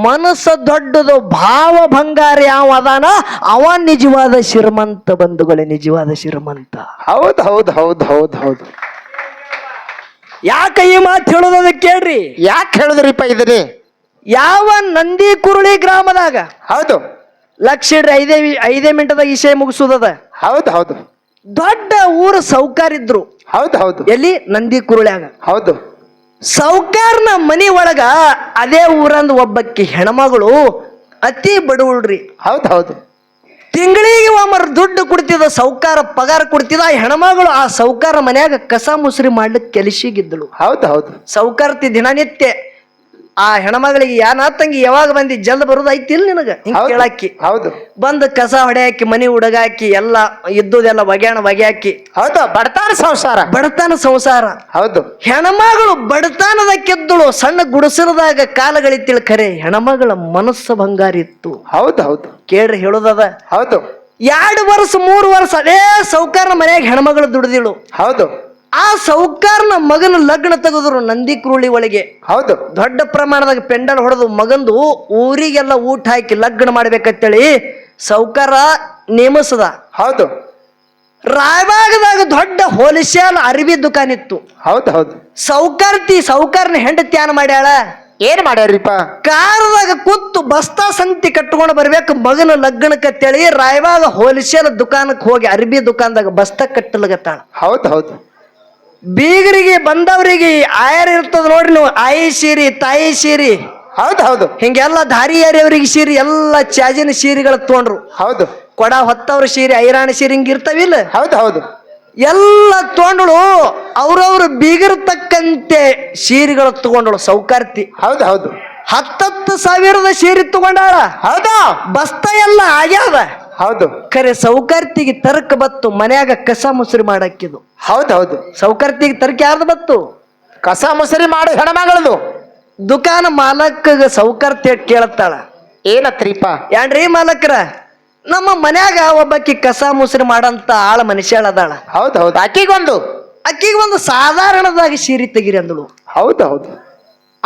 ಮನಸ್ಸು ದೊಡ್ಡದು. ಭಾವ ಬಂಗಾರ ಯಾವ ಅದಾನ ಅವ ನಿಜವಾದ ಶ್ರೀಮಂತ ಬಂಧುಗಳೇ, ನಿಜವಾದ ಶ್ರೀಮಂತ. ಹೌದು ಹೌದು ಹೌದು ಹೌದು ಹೌದು. ಯಾಕೆ ಈ ಮಾತು ಹೇಳೋದ ಕೇಳ್ರಿ. ಯಾಕೆ ಹೇಳಿದ್ರಿಪ್ಪ ಇದರಿ? ಯಾವ ನಂದಿ ಕುರುಳಿ ಗ್ರಾಮದಾಗ ಹೌದು ಲಕ್ಷ ಇಡ್ರಿ 5 ಮಿನಿಟದಾಗ ವಿಷಯ ಮುಗಿಸೋದದ. ಹೌದು ಹೌದು. ದೊಡ್ಡ ಊರು ಸೌಕಾರಿದ್ರು. ಹೌದು ಹೌದು. ಎಲ್ಲಿ? ನಂದಿ ಕುರುಳ್ಯಾಗ. ಹೌದು. ಸೌಕಾರ್ನ ಮನಿ ಒಳಗ ಅದೇ ಊರಂದ ಒಬ್ಬಕ್ಕಿ ಹೆಣ್ಮಗಳು ಅತಿ ಬಡವಳ್ರಿ. ಹೌದು ಹೌದು. ತಿಂಗಳಿಗೆ ಒಮ್ಮರ ದುಡ್ಡು ಕೊಡ್ತಿದ್ದ ಸೌಕಾರ ಪಗಾರ ಕೊಡ್ತಿದ್ದ ಆ ಹೆಣ್ಮಗಳು ಆ ಸೌಕಾರ ಮನ್ಯಾಗ ಕಸ ಮುಸ್ರಿ ಮಾಡ್ಲಿಕ್ಕೆ ಕೆಲಸಿಗಿದ್ದಳು. ಹೌದು ಹೌದು ಸೌಕಾರ್ತಿ ದಿನನಿತ್ಯ ಆ ಹೆಣ್ಮಗಳಿಗೆ ಯಾನ ತಂಗಿ ಯಾವಾಗ ಬಂದಿ ಜಲ್ದ ಬರೋದು ಐತಿಲ್ ನಿನಗ ಹಿಂಗ ಕೇಳಾಕಿ. ಹೌದು ಬಂದ್ ಕಸ ಹೊಡೆಯಾಕಿ ಮನಿ ಹುಡುಗಾಕಿ ಎಲ್ಲ ಇದ್ದುದೆಲ್ಲ ಒಗೆ ಹಾಕಿ. ಹೌದು ಬಡತಾನ ಸಂಸಾರ. ಬಡತನ ಸಂಸಾರ. ಹೌದು ಹೆಣ್ಮಗಳು ಬಡತನದ ಕೆದ್ದಳು, ಸಣ್ಣ ಗುಡಿಸಲದಾಗ ಕಾಲಗಳಿತ್ತಿಳ. ಖರೆ ಹೆಣ್ಮಗಳ ಮನಸ್ಸು ಬಂಗಾರ ಇತ್ತು. ಹೌದು ಹೌದು ಕೇಳ್ರಿ ಹೇಳುದದ. ಹೌದು 2 ವರ್ಷ 3 ವರ್ಷ ಅದೇ ಸೌಕಾರನ ಮನ್ಯಾಗ ಹೆಣ್ಮಗಳು ದುಡಿದಿಳು. ಹೌದು ಆ ಸೌಕಾರನ ಮಗನ ಲಗ್ನ ತೆಗೆದ್ರು ನಂದಿ ಕ್ರೂಳಿ ಒಳಗೆ. ಹೌದು ದೊಡ್ಡ ಪ್ರಮಾಣದಾಗ ಪೆಂಡಲ್ ಹೊಡೆದು ಮಗಂದು ಊರಿಗೆಲ್ಲ ಊಟ ಹಾಕಿ ಲಗ್ನ ಮಾಡ್ಬೇಕಂತೇಳಿ ಸೌಕಾರ ನೇಮಿಸದ. ಹೌದು ರಾಯಬಾಗದಾಗ ದೊಡ್ಡ ಹೋಲ್ಸೇಲ್ ಅರಿವಿ ದುಕಾನ್ ಇತ್ತು. ಹೌದು ಹೌದು ಸೌಕಾರನ ಹೆಂಡತಿ ಏನ್ ಮಾಡ್ಯಾಳ, ಏನ್ ಮಾಡ್ಯಾರಿಪ್ಪ, ಕಾರದಾಗ ಕೂತು ಬಸ್ತಾ ಸಂತಿ ಕಟ್ಕೊಂಡು ಬರ್ಬೇಕು ಮಗನ ಲಗ್ನಕ್ಕಂತೇಳಿ ರಾಯಬಾಗ ಹೋಲ್ಸೇಲ್ ದುಕಾನಕ್ಕೆ ಹೋಗಿ ಅರಿವಿ ದುಕಾನ್ದಾಗ ಬಸ್ತಾ ಕಟ್ಟಲಗತ್ತಾಳ. ಹೌದು ಹೌದು ಬೀಗರಿಗೆ ಬಂದವರಿಗೆ ಆಯರ್ ಇರ್ತದ ನೋಡ್ರಿ ನೀವು, ಆಯಿ ಸೀರಿ ತಾಯಿ ಸೀರಿ ಹೌದು ಹೌದು ಹಿಂಗೆಲ್ಲ ದಾರಿಯಾರಿಯವ್ರಿಗೆ ಸೀರೆ ಎಲ್ಲ ಚಾಜಿನ ಸೀರೆಗಳ ತೊಗೊಂಡ್ರು. ಹೌದು ಕೊಡ ಹೊತ್ತವ್ರ ಸೀರೆ ಐರಾಣ ಸೀರೆ ಹಿಂಗ ಇರ್ತಾವಿಲ್ಲ, ಹೌದು ಹೌದು ಎಲ್ಲ ತೊಗೊಂಡಳು. ಅವ್ರವ್ರ ಬೀಗರ ತಕ್ಕಂತೆ ಸೀರೆಗಳು ತಗೊಂಡಳು ಸೌಕಾರ್ತಿ. ಹೌದು ಹೌದು 10,000 ಸೀರೆ ತಗೊಂಡಾಳ. ಹೌದು ಬಸ್ತ ಎಲ್ಲ ಆಗ್ಯಾದ. ಹೌದು ಖರೆ ಸೌಕಾರ್ತಿಗೆ ತರ್ಕ ಬತ್ತು ಮನ್ಯಾಗ ಕಸ ಮುಸ್ರಿ ಮಾಡಕ್ಕಿದು. ಹೌದು ಹೌದು ಸೌಕಾರ್ತಿಗೆ ತರ್ಕ ಯಾರ್ದು ಬತ್ತು, ಕಸ ಮುಸರಿ ಮಾಡು ಹೆಣ್ಮಗಳದು. ದುಕಾನ ಮಾಲಕಗ ಸೌಕಾರ್ತಿ ಕೇಳತ್ತಾಳ, ಏನತ್ರಿಪ್ಪ, ಏನ್ರಿ ಮಾಲಕ್ರ ನಮ್ಮ ಮನ್ಯಾಗ ಒಬ್ಬಾಕಿ ಕಸ ಮುಸ್ರಿ ಮಾಡಂತ ಆಳ ಮನುಷ್ಯಾಳ ಅದಾಳ. ಹೌದು ಹೌದು ಆಕಿಗೊಂದು ಒಂದು ಸಾಧಾರಣದಾಗ ಸೀರೆ ತೆಗಿರಿ ಅಂದಳು. ಹೌದು ಹೌದು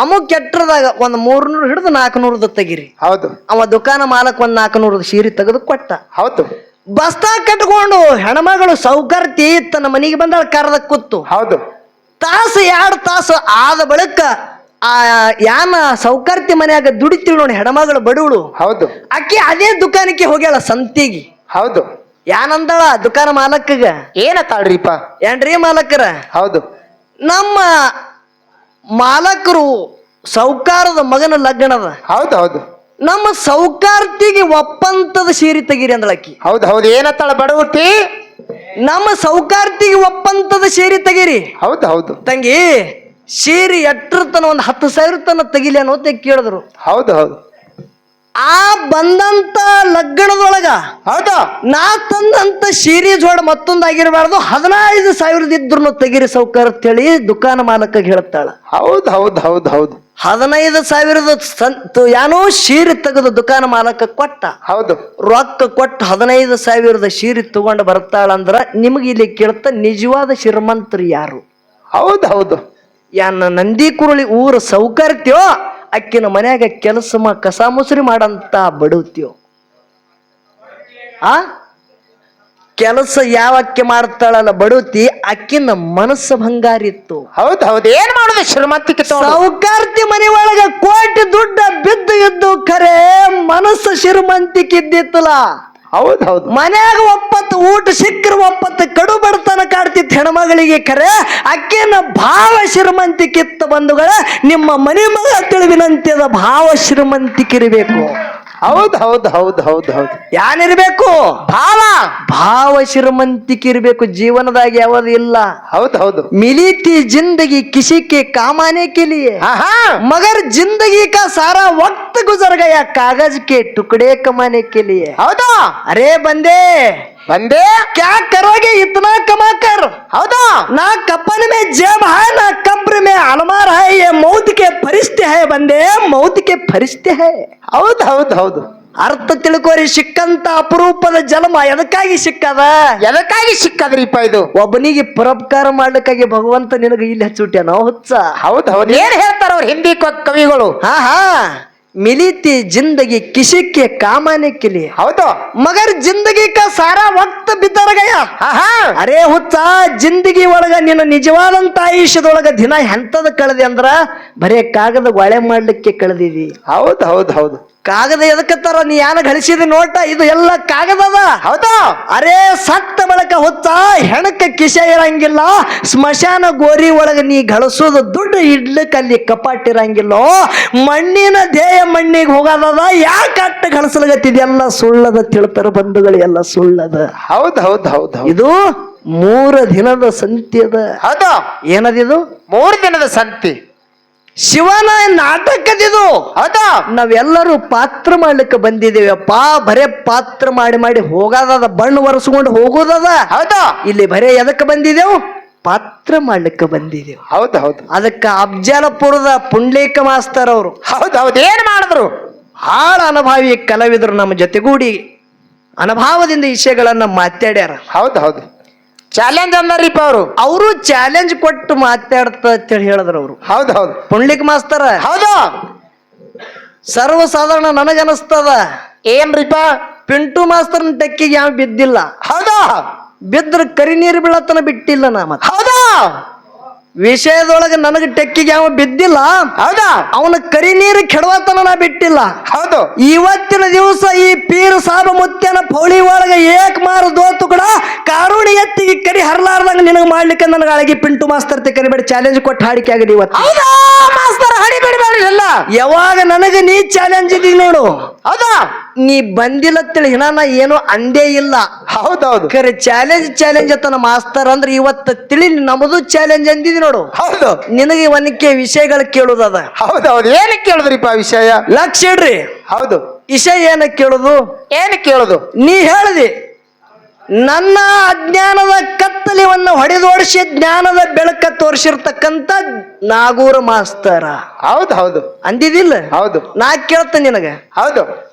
ಅಮುಕ್ ಕೆಟ್ಟದಾಗ 300 ಹಿಡಿದು 400 ತೆಗಿರಿ. ಹೌದು ಅವ ದುಕಾನ ಮಾಲಕ್ 400 ಸೀರೆ ತೆಗೆದು ಕೊಟ್ಟ. ಹೌದು ಬಸ್ತಾ ಕಟ್ಕೊಂಡು ಹೆಣ್ಮಗಳು ಸೌಕಾರ್ತಿ ತನ್ನ ಮನೆಗೆ ಬಂದಾಳ ಕಾರದ ಕೂತು. ಹೌದು 2 ತಾಸು ಆದ ಬಳಿಕ ಆ ಯಾನ ಸೌಕಾರ್ತಿ ಮನ್ಯಾಗ ದುಡಿತಿಳು ನೋಡಿ ಹೆಣ್ಮಗಳು ಬಡವಳು. ಹೌದು ಅಕ್ಕಿ ಅದೇ ದುಕಾನಕ್ಕೆ ಹೋಗ್ಯಾಳ ಸಂತಿಗೆ. ಹೌದು ಯಾನಂದಳ ದುಕಾನ ಮಾಲಕ್ಕಗ, ಏನತ್ತಾಳ್ರಿಪ್ಪ, ಏನ್ರಿ ಮಾಲಕರ ಹೌದು ನಮ್ಮ ಮಾಲಕರು ಸೌಕಾರದ ಮಗನ ಲಗ್ನದ, ಹೌದು ಹೌದು ನಮ್ಮ ಸೌಕಾರ್ತಿಗೆ ಒಪ್ಪಂತದ ಸೀರೆ ತೆಗೀರಿ ಅಂದಳಕ್ಕಿ. ಹೌದು ಹೌದು ಏನತ್ತಾಳ ಬಡವುಟ್ಟಿ, ನಮ್ಮ ಸೌಕಾರ್ತಿಗೆ ಒಪ್ಪಂತದ ಸೀರೆ ತೆಗೀರಿ. ಹೌದು ಹೌದು ತಂಗಿ ಸೀರೆ ಎಟ್ರ ತನ 10,000 ತನ ತೆಗಿಲಿ ಅನ್ನೋತೆ ಕೇಳಿದ್ರು. ಹೌದು ಹೌದು ಆ ಬಂದಂತ ಲಗ್ನದೊಳಗ ಹೌದು ನಾ ತಂದಂತ ಸೀರೆ ಜೋಡ ಮತ್ತೊಂದಾಗಿರಬಾರ್ದು, 15,000 ಇದ್ರು ತೆಗಿರಿ ಸೌಕರ್ ಅಂತೇಳಿ ದುಕಾನ ಮಾಲಕ ಹೇಳ್ತಾಳ. ಹೌದು ಹೌದು ಹೌದು ಹೌದು 15,000 ಯಾನೋ ಸೀರೆ ತೆಗೆದು ದುಕಾನ ಮಾಲಕ ಕೊಟ್ಟ. ಹೌದು ರೊಕ್ಕ ಕೊಟ್ಟು 15,000 ಸೀರೆ ತಗೊಂಡು ಬರ್ತಾಳಂದ್ರ ನಿಮ್ಗೆ ಇಲ್ಲಿ ಕೇಳ್ತ ನಿಜವಾದ ಶ್ರೀಮಂತರು ಯಾರು? ಹೌದು ಹೌದು ಯಾನ ನಂದಿ ಕುರುಳಿ ಊರ ಸೌಕರ್ತ್ಯೋ ಅಕ್ಕಿನ ಮನ್ಯಾಗ ಕೆಲಸ ಕಸ ಮುಸ್ರಿ ಮಾಡಂತ ಬಡವತ್ಯೋ? ಆ ಕೆಲಸ ಯಾವಕ್ಕೆ ಮಾಡ್ತಾಳಲ್ಲ ಬಡವತಿ, ಅಕ್ಕಿನ ಮನಸ್ಸು ಬಂಗಾರಿತ್ತು. ಹೌದು ಹೌದು ಏನ್ ಮಾಡುದು ಶ್ರೀಮಂತಿಕೆ ಸೌಕಾರ್ತಿ ಮನೆ ಒಳಗ ಕೋಟಿ ದುಡ್ಡ ಬಿದ್ದು ಇದ್ದು ಖರೆ ಮನಸ್ಸು ಶ್ರೀಮಂತಿಕೆ ಇದ್ದಿತ್ತಲ್ಲ. ಹೌದು ಹೌದು ಮನ್ಯಾಗ ಊಟ ಸಿಕ್ಕರ ಕಡು ಬಡತನ ಕಾಡ್ತಿತ್ತು ಹೆಣ್ಮಗಳಿಗೆ. ಖರೆ ಅಕ್ಕಿನ ಭಾವ ಶ್ರೀಮಂತಿಕಿತ್ತ ಬಂಧುಗಳ, ನಿಮ್ಮ ಮನೆ ಮಗ ತಿಳಿವಿನಂತ್ಯದ ಭಾವ ಶ್ರೀಮಂತಿಕಿರಬೇಕು. ಹೌದು ಹೌದು ಹೌದು ಹೌದು ಹೌದು ಯಾನಿರ್ಬೇಕು? ಭಾವ ಶ್ರೀಮಂತಿಕಿರ್ಬೇಕು. ಜೀವನದಾಗ ಯಾವುದು ಇಲ್ಲ. ಹೌದು ಹೌದು ಮಿಲಿತಿ ಜಿಂದಗಿ ಕಿಸಿಕೆ ಕಾಮಾನೆ ಕೆಲಿಯೇ, ಮಗರ್ ಜಿಂದಗಿ ಕಾ ಸಾರಾ ವಕ್ತ ಗುಜರ್ ಗಯಾ ಕಾಗಜ್ ಕೆ ಟುಕಡೆ ಕಮಾನೆ के लिए. ಹೌದಾ? अरे बंदे बंदे क्या करोगे इतना कमा कर? हौदा? ना कपन में जेब है ना कब्र में अलमार है, ये मौत के फरिश्ते है बंदे, मौत के फरिश्ते है. ಹೌದು ಹೌದು ಹೌದು ಅರ್ಥ ತಿಳ್ಕೋರಿ. ಸಿಕ್ಕಂತ ಅಪರೂಪದ ಜನ್ಮ ಎದಕ್ಕಾಗಿ ಸಿಕ್ಕದ? ಎದಕ್ಕಾಗಿ ಸಿಕ್ಕದ್ರಿಪ್ಪ ಇದು? ಒಬ್ಬನಿಗೆ ಪರೋಪಕಾರ ಮಾಡ್ಲಿಕ್ಕಾಗಿ ಭಗವಂತ ನಿನಗೆ ಇಲ್ಲಿ ಹಚ್ಚುಟ್ಯಾನ ಹುಚ್ಚ. ಹೌದು ಹೌದು ಏನ್ ಹೇಳ್ತಾರ ಅವ್ರು ಹಿಂದಿ ಕವಿಗಳು? ಹಾ मिली जिंदगी किसी के काम आने के लिए, ಹೌದು मगर जिंदगी का सारा वक्त बितर गया. ಅರೇ ಹುಚ್ಚ, ಜಿಂದಗಿ ಒಳಗ ನಿನ್ನ ನಿಜವಾದಂತ ಆಯುಷ್ಯದೊಳಗ ದಿನ ಎಂತದ ಕಳೆದಿ ಅಂದ್ರ ಬರೇ ಕಾಗದ ಒಳೆ ಮಾಡ್ಲಿಕ್ಕೆ ಕಳೆದಿದಿ. ಹೌದು ಹೌದು ಹೌದು ಕಾಗದ ಎದಕ್ಕತ್ತಾರ? ನೀ ಯಾನ ಗಳಿಸಿದ ನೋಟ ಇದು ಎಲ್ಲ ಕಾಗದ ಅದ. ಹೌದು. ಅರೇ ಸತ್ತ ಬಳಕ ಕೇಳಕ ಹುತ್ತ ಹೆಣಕ ಕಿಶ ಇರಂಗಿಲ್ಲ, ಸ್ಮಶಾನ ಗೋರಿ ಒಳಗ ನೀ ಗಳಿಸೋದು ದುಡ್ಡು ಇಡ್ಲಿಕ್ಕೆ ಅಲ್ಲಿ ಕಪಾಟ್ ಇರಂಗಿಲ್ಲೋ, ಮಣ್ಣಿನ ಧ್ಯೇಯ ಮಣ್ಣಿಗೆ ಹೋಗೋದದ, ಯಾಕೆ ಅಟ್ಟ ಗಳಿಸಲಗತ್ತಿದೆಲ್ಲ ಸುಳ್ಳದ ತಿಳ್ತಾರ ಬಂಧುಗಳು, ಎಲ್ಲ ಸುಳ್ಳದ. ಹೌದ್ ಹೌದ್ ಹೌದ್ ಹೌದ್ ಇದು 3 ದಿನದ ಸಂತಿ ಅದ. ಹೌದು, ಏನದಿದು? 3 ದಿನದ ಸಂತಿ ಶಿವನ ನಾಟಕದಿದು. ಹೌದಾ, ನಾವೆಲ್ಲರೂ ಪಾತ್ರ ಮಾಡ್ಲಿಕ್ಕೆ ಬಂದಿದ್ದೇವಪ್ಪ. ಬರೇ ಪಾತ್ರ ಮಾಡಿ ಮಾಡಿ ಹೋಗೋದದ, ಬಣ್ಣ ಒರೆಸ್ಕೊಂಡು ಹೋಗೋದದ. ಹೌದಾ, ಇಲ್ಲಿ ಬರೇ ಎದಕ್ಕೆ ಬಂದಿದ್ದೇವು? ಪಾತ್ರ ಮಾಡ್ಲಿಕ್ಕೆ ಬಂದಿದ್ದೇವು. ಹೌದು ಹೌದು ಅದಕ್ಕೆ ಅಫ್ಜಲಪುರದ ಪುಂಡ್ಲಿಕ ಮಾಸ್ತರ್ ಅವರು ಹೌದ್ ಹೌದ್ ಏನ್ ಮಾಡಿದ್ರು? ಹಾಳ ಅನುಭಾವಿ ಕಲಾವಿದರು ನಮ್ಮ ಜೊತೆಗೂಡಿ ಅನುಭವದಿಂದ ವಿಷಯಗಳನ್ನ ಮಾತಾಡ್ಯಾರ. ಹೌದ್ ಹೌದು, ಚಾಲೆಂಜ್ ಅಂದಾರಿಪ್ಪ ಅವರು. ಅವರು ಚಾಲೆಂಜ್ ಕೊಟ್ಟು ಮಾತಾಡ್ತ ಅಂತೇಳಿ ಹೇಳಿದ್ರು ಅವರು. ಹೌದ್ ಹೌದು ಪುಂಡ್ಲಿಕ ಮಾಸ್ತರ ಹೌದು, ಸರ್ವಸಾಧಾರಣ ನನಗನಿಸ್ತದ, ಏನ್ರಿಪ್ಪ? ಪಿಂಟು ಮಾಸ್ತರ್ನ ಟೆಕ್ಕಿಗೆ ಯಾವ ಬಿದ್ದಿಲ್ಲ, ಹೌದಾ, ಬಿದ್ರ ಕರಿ ನೀರು ಬೀಳತನ ಬಿಟ್ಟಿಲ್ಲ. ನಾ ಮತ್ತ ಹೌದಾ, ವಿಷಯದೊಳಗೆ ನನಗೆ ಟೆಕ್ಕಿಗೆ ಯಾವ ಬಿದ್ದಿಲ್ಲ, ಹೌದಾ, ಅವನ ಕರಿ ನೀರು ಕೆಡವತನ ನಾ ಬಿಟ್ಟಿಲ್ಲ. ಹೌದು, ಇವತ್ತಿನ ದಿವಸ ಈ ಪೀರ್ ಸಾಬ ಮುತ್ಯನ ಪೌಳಿ ಒಳಗ ಏಕ್ ಮಾರು ದೋತು ಕೂಡ ಕಾರುಣಿ ಎತ್ತಿಗೆ ಕರಿ ಹರ್ಲಾರ್ದಂಗ ನಿನಗೆ ಮಾಡ್ಲಿಕ್ಕೆ ನನಗೆ ಅಳಗಿ ಪಿಂಟು ಮಾಸ್ತರ್ ಕರಿಬೇಡಿ ಚಾಲೆಂಜ್ ಕೊಟ್ಟು ಹಾಡಿಕೆ ಆಗಲಿ ಇವತ್ತು. ಹೌದಾ ಮಾಸ್ತರ್, ಹಡಿಬೇಡಿ ಎಲ್ಲ. ಯಾವಾಗ ನನಗೆ ನೀ ಚಾಲೆಂಜ್ ಇದ್ದೀ ನೋಡು, ಹೌದಾ, ನೀ ಬಂದಿಲ್ಲ ತಿಳಿ ನಾ ಏನು ಅಂದೇ ಇಲ್ಲ. ಹೌದೌದು ಖರೆ ಚಾಲೆಂಜ್ ಅತ್ತನ ಮಾಸ್ತರ್ ಅಂದ್ರೆ ಇವತ್ತು ತಿಳಿ ನಮ್ಮದು ಚಾಲೆಂಜ್ ಅಂದಿದಿ ನೋಡು. ಹೌದು, ನಿನಗೆ ಒನಕ್ಕೆ ವಿಷಯಗಳು ಕೇಳುದದ. ಹೌದೌದು, ಏನಕ್ಕೆ ಕೇಳುದ್ರಿಪ್ಪ ವಿಷಯ? ಲಕ್ಷ ಇಡ್ರಿ. ಹೌದು, ವಿಷಯ ಏನಕ್ಕೆ ಕೇಳುದು? ಏನಕ್ಕೆ ಕೇಳುದು? ನೀ ಹೇಳ್ದಿ ನನ್ನ ಅಜ್ಞಾನದ ಕತ್ತಲಿವನ್ನು ಹೊಡೆದೋಡಿಸಿ ಜ್ಞಾನದ ಬೆಳಕ ತೋರಿಸಿರ್ತಕ್ಕಂಥ ನಾಗೂರ ಮಾಸ್ತರ. ಹೌದು ಹೌದು ಅಂದಿದಿಲ್ಲ? ಹೌದು, ನಾ ಕೇಳ್ತೇನೆ ನಿನಗೆ, ಹೌದು.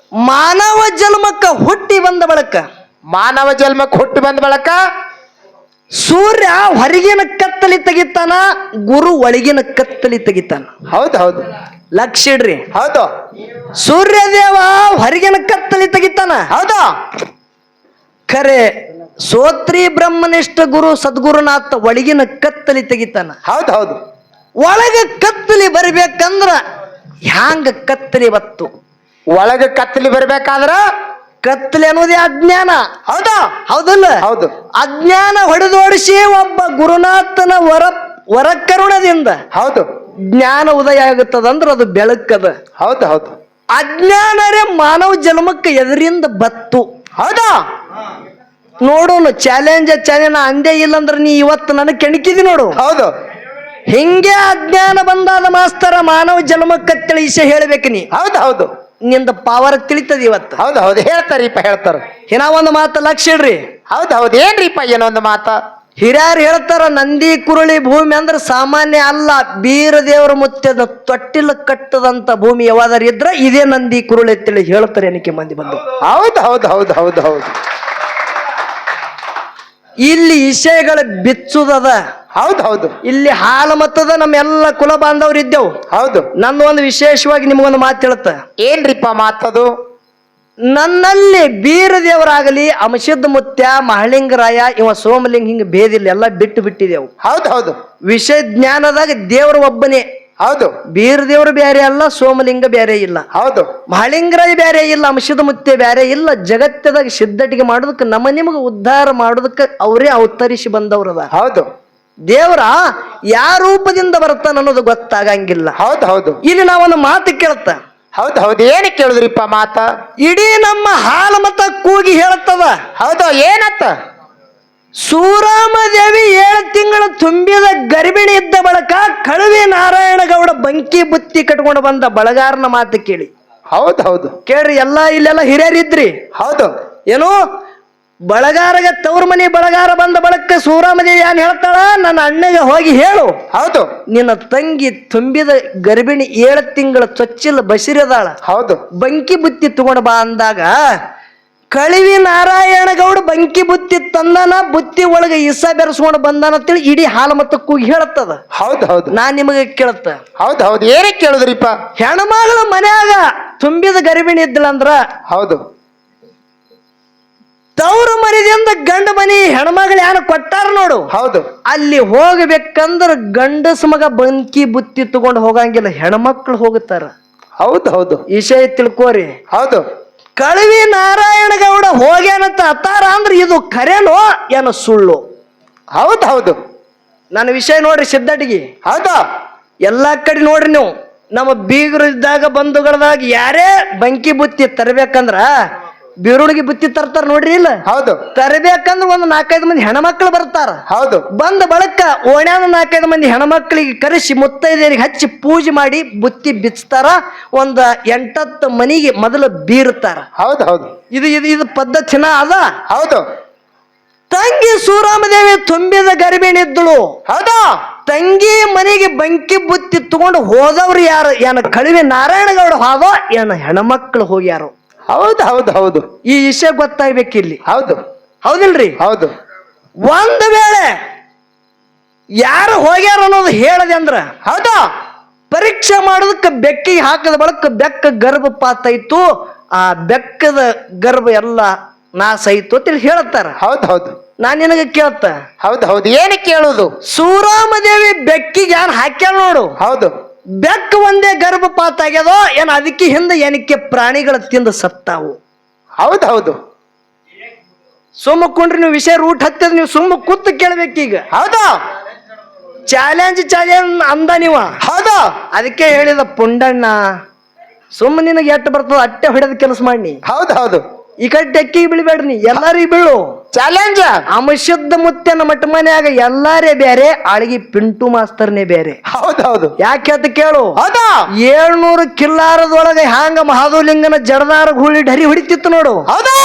ಮಾನವ ಜನ್ಮಕ್ಕ ಹುಟ್ಟಿ ಬಂದ ಬಳಕ, ಮಾನವ ಜನ್ಮಕ್ಕೆ ಹುಟ್ಟಿ ಬಂದ ಬಳಕ ಸೂರ್ಯ ಹೊರಗಿನ ಕತ್ತಲಿ ತೆಗಿತಾನ, ಗುರು ಒಳಗಿನ ಕತ್ತಲಿ ತೆಗಿತಾನ. ಹೌದು ಹೌದು, ಲಕ್ಷ ಇಡ್ರಿ. ಹೌದು, ಸೂರ್ಯದೇವ ಹೊರಗಿನ ಕತ್ತಲಿ ತೆಗಿತಾನ. ಹೌದು, ಖರೆ ಸೋತ್ರಿ ಬ್ರಹ್ಮನಿಷ್ಠ ಗುರು ಸದ್ಗುರುನಾಥ ಒಳಗಿನ ಕತ್ತಲಿ ತೆಗಿತಾನ. ಹೌದು ಹೌದು, ಒಳಗ ಕತ್ತಲಿ ಬರ್ಬೇಕಂದ್ರ ಹ್ಯಾಂಗ ಕತ್ತಲಿ ಬತ್ತು? ಒಳಗ ಕತ್ತಲಿ ಬರ್ಬೇಕಾದ್ರ ಕತ್ತಲಿ ಅನ್ನೋದೇ ಅಜ್ಞಾನ. ಹೌದಾ, ಹೌದಲ್ಲ? ಹೌದು, ಅಜ್ಞಾನ ಹೊಡೆದೋಡಿಸಿ ಒಬ್ಬ ಗುರುನಾಥನ ವರ ಕರುಣದಿಂದ ಹೌದು, ಜ್ಞಾನ ಉದಯ ಆಗುತ್ತದಂದ್ರ ಅದು ಬೆಳಕದ. ಹೌದು ಹೌದು, ಅಜ್ಞಾನರೇ ಮಾನವ ಜನ್ಮಕ್ಕೆ ಎದರಿಂದ ಬತ್ತು. ಹೌದಾ, ನೋಡೋಣ ಚಾಲೆಂಜ್ ಅಂದೇ ಇಲ್ಲ ಅಂದ್ರೆ ನೀ ಇವತ್ತು ನನಗೆ ಕೆಣಕಿದಿ ನೋಡು. ಹೌದು, ಹಿಂಗೆ ಅಜ್ಞಾನ ಬಂದಾದ ಮಾಸ್ತರ ಮಾನವ ಜನ್ಮಕ್ಕೆ ತಿಳಿಸಿ ಹೇಳ್ಬೇಕು ನೀ. ಹೌದು ಹೌದು, ನಿಂದ ಪಾವರ್ ತಿಳಿತದ ಇವತ್ತು. ಹೌದು ಹೌದು, ಹೇಳ್ತಾರಿಪ್ಪ ಹೇಳ್ತಾರ. ಇನ್ನ ಒಂದು ಮಾತು ಲಕ್ಷ ಇಡ್ರಿ. ಹೌದು ಹೌದು, ಏನ್ರಿಪ್ಪ ಏನೊಂದು ಮಾತ? ಹಿರಿಯರು ಹೇಳ್ತಾರ, ನಂದಿ ಕುರುಳಿ ಭೂಮಿ ಅಂದ್ರೆ ಸಾಮಾನ್ಯ ಅಲ್ಲ, ಬೀರ ದೇವರ ಮುತ್ತದ ತೊಟ್ಟಿಲ ಕಟ್ಟದಂತ ಭೂಮಿ ಯಾವಾದರೂ ಇದ್ರ ಇದೇ ನಂದಿ ಕುರುಳಿ ಅಂತೇಳಿ ಹೇಳ್ತಾರೆ ಏನಕ್ಕೆ ಮಂದಿ ಬಂದು. ಹೌದು ಹೌದು ಹೌದು ಹೌದು ಹೌದು, ಇಲ್ಲಿ ವಿಷಯಗಳ ಬಿಚ್ಚುದದ. ಹೌದು ಹೌದು, ಇಲ್ಲಿ ಹಾಲ ಮತ್ತದ ನಮ್ಮೆಲ್ಲ ಕುಲ ಬಾಂಧವ್ರು ಇದ್ದೆವು. ಹೌದು, ನಂದು ಒಂದು ವಿಶೇಷವಾಗಿ ನಿಮಗೊಂದು ಮಾತು ಹೇಳುತ್ತ. ಏನ್ರಿಪ್ಪ ಮಾತದು? ನನ್ನಲ್ಲಿ ಬೀರ ದೇವರಾಗಲಿ, ಅಂಶದ ಮುತ್ಯ, ಮಹಳಿಂಗರಾಯ, ಇವ ಸೋಮಲಿಂಗ, ಹಿಂಗ ಭೇದಿಲ್ಲ, ಎಲ್ಲ ಬಿಟ್ಟು ಬಿಟ್ಟಿದೆವು. ಹೌದು ಹೌದು, ವಿಷಯ ಜ್ಞಾನದಾಗ ದೇವರು ಒಬ್ಬನೇ. ಹೌದು, ಬೀರ ದೇವರು ಬೇರೆ ಅಲ್ಲ, ಸೋಮಲಿಂಗ ಬೇರೆ ಇಲ್ಲ, ಹೌದು, ಮಹಳಿಂಗರಾಯ ಬೇರೆ ಇಲ್ಲ, ಅಂಶದ ಮುತ್ಯ ಬೇರೆ ಇಲ್ಲ. ಜಗತ್ತದಾಗ ಸಿದ್ಧಟಿಗೆ ಮಾಡೋದಕ್ಕೆ ನಮ್ಮ ನಿಮಗೆ ಉದ್ಧಾರ ಮಾಡೋದಕ್ಕೆ ಅವರೇ ಅವತರಿಸಿ ಬಂದವ್ರದ. ಹೌದು, ದೇವರ ಯಾವ ರೂಪದಿಂದ ಬರ್ತಾನ ಅನ್ನೋದು ಗೊತ್ತಾಗಂಗಿಲ್ಲ. ಹೌದು ಹೌದು, ಇಲ್ಲಿ ನಾವೊಂದು ಮಾತು ಕೇಳ್ತ. ಹೌದು ಹೌದು, ಏನಕ್ಕೆ ಕೇಳುದ್ರಿಪ್ಪ ಮಾತ? ಇಡೀ ನಮ್ಮ ಹಾಲ ಮತ ಕೂಗಿ ಹೇಳ್ತದ. ಹೌದು, ಏನತ್ತ? ಸೂರಾಮದೇವಿ 7 ತಿಂಗಳು ತುಂಬಿದ ಗರ್ಭಿಣಿ ಇದ್ದ ಬಳಕ ಕಳುವಿ ನಾರಾಯಣಗೌಡ ಬಂಕಿ ಬುತ್ತಿ ಕಟ್ಕೊಂಡು ಬಂದ ಬಳಗಾರನ ಮಾತು ಕೇಳಿ. ಹೌದು ಹೌದು, ಕೇಳ್ರಿ, ಇಲ್ಲೆಲ್ಲ ಹಿರಿಯರಿದ್ರಿ. ಹೌದು, ಏನು ಬಳಗಾರಗ ತವ್ರ ಮನಿ ಬಳಗಾರ ಬಂದ ಬಳಕ ಸೂರಾಮದೇವಿ ಏನ್ ಹೇಳ್ತಾಳ? ನನ್ನ ಅಣ್ಣಗೆ ಹೋಗಿ ಹೇಳು, ಹೌದು, ನಿನ್ನ ತಂಗಿ ತುಂಬಿದ ಗರ್ಭಿಣಿ 7 ತಿಂಗಳ ಚೊಚ್ಚಿಲ ಬಸಿರದಾಳ, ಹೌದು, ಬಂಕಿ ಬುತ್ತಿ ತಗೊಂಡು ಬಾ ಅಂದಾಗ ಕಳಿವಿ ನಾರಾಯಣಗೌಡ ಬಂಕಿ ಬುತ್ತಿ ತಂದಾನ, ಬುತ್ತಿ ಒಳಗೆ ಇಸ ಬೆರೆಸ್ಕೊಂಡು ಬಂದಾನ ಅಂತೇಳಿ ಇಡೀ ಹಾಲ ಮತ್ತ ಕೂಗಿ ಹೇಳತ್ತದ. ಹೌದು ಹೌದು, ನಾ ನಿಮಗೆ ಕೇಳತ್ತ, ಹೌದು ಹೌದು, ಏನಕ್ಕೆ ಕೇಳುದ್ರಿಪ್ಪ? ಹೆಣ್ಮಗಳ ಮನ್ಯಾಗ ತುಂಬಿದ ಗರ್ಭಿಣಿ ಇದ್ದಳಂದ್ರ ಹೌದು, ತವ್ರ ಮರಿದಿಂದ ಗಂಡ ಮನಿ ಹೆಣ್ಮಗಳು ಯಾರು ಕೊಟ್ಟಾರ ನೋಡು, ಹೌದು, ಅಲ್ಲಿ ಹೋಗ್ಬೇಕಂದ್ರ ಗಂಡಸ ಮಗ ಬಂಕಿ ಬುತ್ತಿ ತಗೊಂಡು ಹೋಗಂಗಿಲ್ಲ, ಹೆಣ್ಮಕ್ಳು ಹೋಗುತ್ತಾರ. ಹೌದು ಹೌದು, ವಿಷಯ ತಿಳ್ಕೋರಿ. ಹೌದು, ಕಳವಿ ನಾರಾಯಣಗೌಡ ಹೋಗ್ಯಾನಂತ ಅತ್ತಾರ ಅಂದ್ರೆ ಇದು ಖರೇನೋ ಏನು ಸುಳ್ಳು? ಹೌದು ಹೌದು ನನ್ನ ವಿಷಯ ನೋಡ್ರಿ ಸಿದ್ದಟಿಗೆ. ಹೌದಾ? ಎಲ್ಲಾ ಕಡೆ ನೋಡ್ರಿ ನೀವು, ನಮ್ಮ ಬೀಗರು ಇದ್ದಾಗ ಬಂಧುಗಳದಾಗ ಯಾರೇ ಬಂಕಿ ಬುತ್ತಿ ತರಬೇಕಂದ್ರ ಬೀರುಣಿಗೆ ಬುತ್ತಿ ತರ್ತಾರ ನೋಡ್ರಿ. ಇಲ್ಲ ಹೌದು. ತರಬೇಕಂದ್ರ ಒಂದು 4-5 ಮಂದಿ ಹೆಣ್ಮಕ್ಳು ಬರ್ತಾರ. ಹೌದು. ಬಂದ ಬಳಕ ಓಣ್ಯಾನ 4-5 ಮಂದಿ ಹೆಣ್ಮಕ್ಳಿಗೆ ಕರೆಸಿ ಮುತ್ತೈದೆಯರಿಗೆ ಹಚ್ಚಿ ಪೂಜೆ ಮಾಡಿ ಬುತ್ತಿ ಬಿಚ್ತಾರ. ಒಂದ್ 8-10 ಮನಿಗೆ ಮೊದಲು ಬೀರುತ್ತಾರ. ಹೌದು ಹೌದು ಇದು ಪದ್ಧತಿನ ಅದ. ಹೌದು. ತಂಗಿ ಸೂರಾಮದೇವಿ ತುಂಬಿದ ಗರ್ಭಿಣಿ ಇದ್ದಳು. ಹೌದಾ? ತಂಗಿ ಮನೆಗೆ ಬಂಕಿ ಬುತ್ತಿ ತಗೊಂಡು ಹೋದವ್ರು ಯಾರು? ಏನ ಕಳವಿ ನಾರಾಯಣಗೌಡ ಹೋದೋ ಏನ ಹೆಣ್ಮಕ್ಳು ಹೋಗ್ಯಾರು? ಹೌದು ಹೌದು ಹೌದು ಈ ವಿಷಯ ಗೊತ್ತಾಗ್ಬೇಕಿಲ್ಲಿ. ಹೌದು ಹೌದಿಲ್ರಿ? ಹೌದು. ಒಂದು ವೇಳೆ ಯಾರು ಹೋಗ್ಯಾರ ಅನ್ನೋದು ಹೇಳದೆ ಅಂದ್ರ ಹೌದಾ? ಪರೀಕ್ಷೆ ಮಾಡೋದಕ್ಕೆ ಬೆಕ್ಕಿಗೆ ಹಾಕದ ಬಳಕ ಬೆಕ್ಕ ಗರ್ಭಪಾತ ಇತ್ತು, ಆ ಬೆಕ್ಕದ ಗರ್ಭ ಎಲ್ಲ ನಾಶ ಆಯ್ತು ಅಂತೇಳಿ ಹೇಳ್ತಾರ. ಹೌದು ಹೌದು. ನಾನ್ ನಿನಗ ಕೇಳ್ತ, ಹೌದು ಹೌದು ಏನು ಕೇಳುದು? ಸೂರಾಮದೇವಿ ಬೆಕ್ಕಿಗೆ ಯಾರು ಹಾಕ್ಯಾಳ ನೋಡು. ಹೌದು. ಬೆಕ್ಕ ಒಂದೇ ಗರ್ಭಪಾತ ಆಗ್ಯದೋ ಏನ್ ಅದಕ್ಕೆ ಹಿಂದೆ ಏನಕ್ಕೆ ಪ್ರಾಣಿಗಳ ತಿಂದು ಸತ್ತಾವು? ಹೌದು ಹೌದು. ಸುಮ್ಮ ಕುಂಡ್ರಿ, ನೀವು ವಿಷಯ ರೂಟ್ ಹತ್ತದ, ನೀವು ಸುಮ್ಮ ಕೂತು ಕೇಳ್ಬೇಕೀಗ. ಹೌದಾ? ಚಾಲೆಂಜ್ ಅಂದ ನೀವ. ಹೌದಾ? ಅದಕ್ಕೆ ಹೇಳಿದ ಪುಂಡಣ್ಣ, ಸುಮ್ಮ ನಿನಗೆ ಎಟ್ಟು ಬರ್ತದ ಅಟ್ಟೆ ಹೊಡೆದ ಕೆಲಸ ಮಾಡಿ. ಹೌದು ಹೌದು. ಈ ಕಡೆ ಟೆಕ್ಕಿಗೆ ಬೀಳ್ಬೇಡ್ರಿ, ಎಲ್ಲಾರಿಗೂ ಬೀಳು. ಚಾಲೆಂಜ್. ಅಮಶುದ್ಧ ಮುತ್ತನ ಮಟ್ಟ ಮನ್ಯಾಗ ಎಲ್ಲಾರೇ ಬೇರೆ, ಆಳಿಗೆ ಪಿಂಟು ಮಾಸ್ತರ್ನೇ ಬೇರೆ. ಹೌದು ಹೌದು. ಯಾಕೆ ಅಂತ ಕೇಳು. ಹೌದಾ? 700 ಕಿಲ್ಲಾರದೊಳಗೆ ಹ್ಯಾಂಗ ಮಹಾದೇವಲಿಂಗನ ಜಡದಾರ ಹುಳಿ ಢರಿ ಹೊಡಿತಿತ್ತು ನೋಡು. ಹೌದಾ?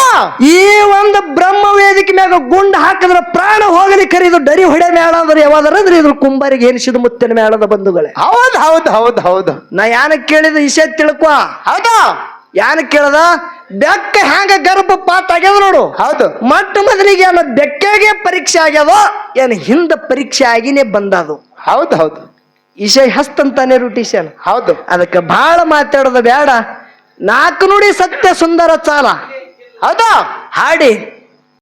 ಈ ಒಂದು ಬ್ರಹ್ಮ ವೇದಿಕೆ ಮ್ಯಾಗ ಗುಂಡ ಹಾಕಿದ್ರ ಪ್ರಾಣ ಹೋಗಲಿ ಕರೀದು ಡರಿ ಹೊಡೆ ಮೇಳ ಅಂದ್ರೆ ಯಾವಾದ್ರೆ ಇದ್ರ ಕುಂಬಾರಿಗೆ ಏನಿಸಿದ ಮುತ್ತಿನ ಮೇಳದ ಬಂಧುಗಳೇ. ಹೌದು ಹೌದು ಹೌದು ಹೌದು. ನಾ ಯಾನ ಕೇಳಿದ ವಿಷಯ ತಿಳ್ಕೊ. ಹೌದಾ? ಯಾನ ಕೇಳದ? ಬೆಕ್ಕ ಹ್ಯಾಂಗ ಗರ್ಭಪಾತ ಆಗ್ಯದ ನೋಡು. ಹೌದು. ಮೊಟ್ಟ ಮೊದಲಿಗೆ ಏನ ಬೆಕ್ಕಾಗೆ ಪರೀಕ್ಷೆ ಆಗ್ಯದೋ ಏನ್ ಹಿಂದ ಪರೀಕ್ಷೆ ಆಗಿನೇ ಬಂದದು. ಹೌದು ಹೌದು. ವಿಷಯ ಹಸ್ತಂತಾನೆ ರೂಟೀಶನ್. ಹೌದು. ಅದಕ್ಕೆ ಬಹಳ ಮಾತಾಡೋದು ಬೇಡ. 4 ನುಡಿ ಸತ್ಯ ಸುಂದರ ಚಾಲ ಹೌದಾ? ಹಾಡಿ